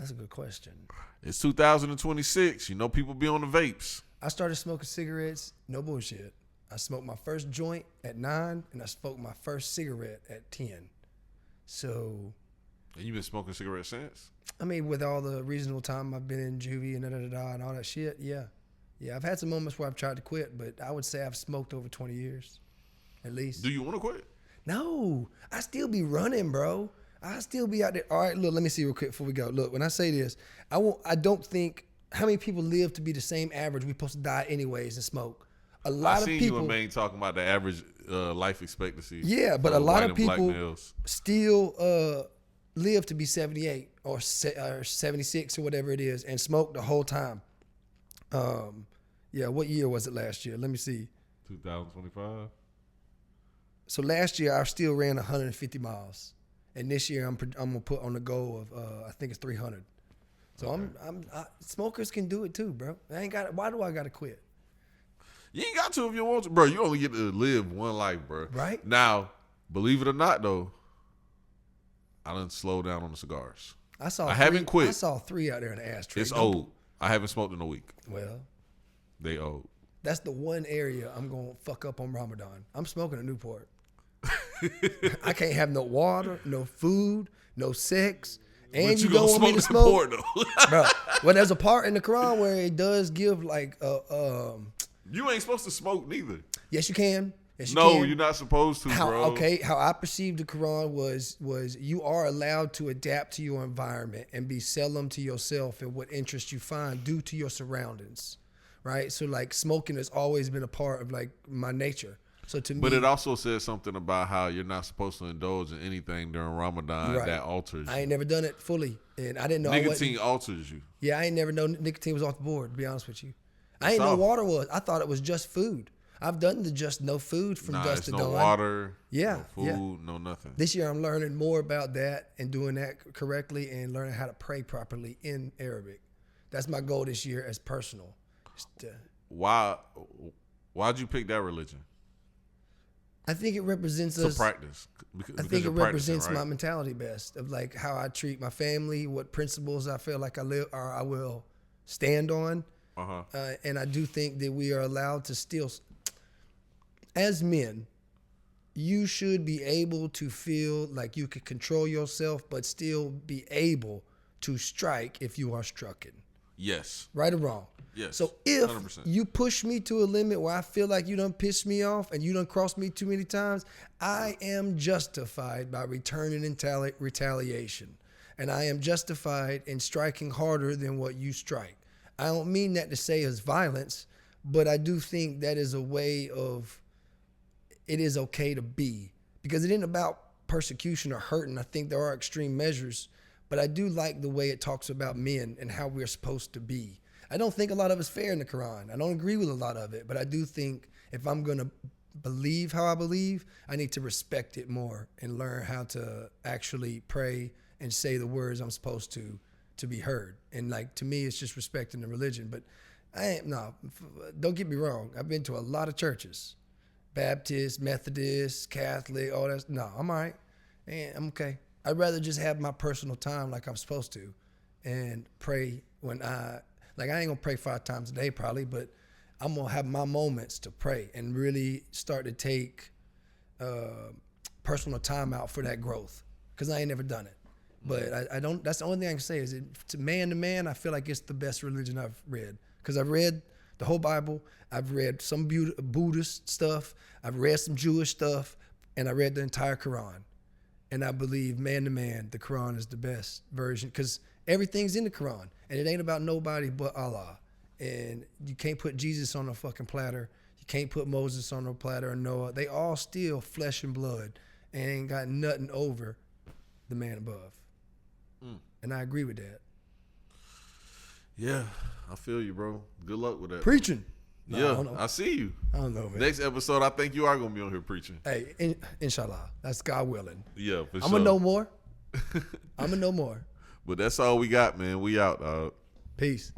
a good question.
It's 2026. People be on the vapes.
I started smoking cigarettes, no bullshit. I smoked my first joint at 9, and I smoked my first cigarette at 10. So,
And you've been smoking cigarettes since?
I mean, with all the reasonable time I've been in juvie and and all that shit, yeah. Yeah, I've had some moments where I've tried to quit, but I would say I've smoked over 20 years, at least.
Do you want to quit?
No, I still be running, bro. I still be out there. All right, look, let me see real quick before we go. Look, when I say this, I don't think, how many people live to be the same average? We're supposed to die anyways and smoke. A lot of people. I
seen you and Maine talking about the average life expectancy.
Yeah, but a lot of people
males
still live to be 78 or 76 or whatever it is and smoke the whole time. Yeah, what year was it last year? Let me see.
2025.
So last year I still ran 150 miles, and this year I'm gonna put on the goal of I think it's 300. So okay. Smokers can do it too, bro. I ain't got. Why do I gotta quit?
You ain't got to if you want to, bro. You only get to live one life, bro.
Right.
Now, believe it or not, though, I done slowed down on the cigars.
I
haven't quit.
I saw 3 out there in the ashtray.
It's old. I haven't smoked in a week.
Well,
they old.
That's the one area I'm gonna fuck up on Ramadan. I'm smoking a Newport. I can't have no water, no food, no sex, and
but
you don't want me to smoke,
Newport, though.
bro. Well, there's a part in the Quran where it does give like
You ain't supposed to smoke neither.
Yes, you can. Yes, you
no,
can.
You're not supposed to, bro.
Okay, how I perceived the Quran was you are allowed to adapt to your environment and be solemn to yourself and what interest you find due to your surroundings, right? So like smoking has always been a part of like my nature. So to me,
but it also says something about how you're not supposed to indulge in anything during Ramadan that alters you.
I ain't never done it fully, and I didn't know
nicotine alters you.
Yeah, I ain't never known nicotine was off the board. To be honest with you, I ain't know water was. I thought it was just food. I've done the just no food from dusk to dawn.
No water,
no
food, no nothing.
This year I'm learning more about that and doing that correctly and learning how to pray properly in Arabic. That's my goal this year as personal.
Why'd you pick that religion?
I think it represents us.
To practice.
I think it represents my mentality best of like how I treat my family, what principles I feel like I will stand on. And I do think that we are allowed to still, as men, you should be able to feel like you can control yourself, but still be able to strike if you are strucken.
Yes.
Right or wrong.
Yes.
So if
100%.
you push me to a limit where I feel like you done pissed me off and you done crossed me too many times, I am justified by returning in retaliation. And I am justified in striking harder than what you strike. I don't mean that to say it's violence, but I do think that is a way of, it is okay to be. Because it isn't about persecution or hurting. I think there are extreme measures, but I do like the way it talks about men and how we're supposed to be. I don't think a lot of it's fair in the Quran. I don't agree with a lot of it, but I do think if I'm going to believe how I believe, I need to respect it more and learn how to actually pray and say the words I'm supposed to be heard. And like, to me, it's just respecting the religion. But don't get me wrong. I've been to a lot of churches, Baptist, Methodist, Catholic, all that. No, I'm all right. And I'm okay. I'd rather just have my personal time like I'm supposed to and pray when I ain't gonna pray 5 times a day probably, but I'm gonna have my moments to pray and really start to take personal time out for that growth, because I ain't never done it. But I don't. That's the only thing I can say is to man, I feel like it's the best religion I've read, because I've read the whole Bible. I've read some Buddhist stuff. I've read some Jewish stuff, and I read the entire Quran. And I believe man to man, the Quran is the best version, because everything's in the Quran, and it ain't about nobody but Allah. And you can't put Jesus on a fucking platter. You can't put Moses on a platter or Noah. They all still flesh and blood and ain't got nothing over the man above. And I agree with that.
Yeah, I feel you, bro. Good luck with that.
Preaching. No,
Yeah, I see you.
I don't know, man.
Next episode, I think you are going to be on here preaching.
Hey, inshallah. That's God willing.
Yeah, for sure.
I'm going to know more. I'm going to know more.
But that's all we got, man. We out, dog.
Peace.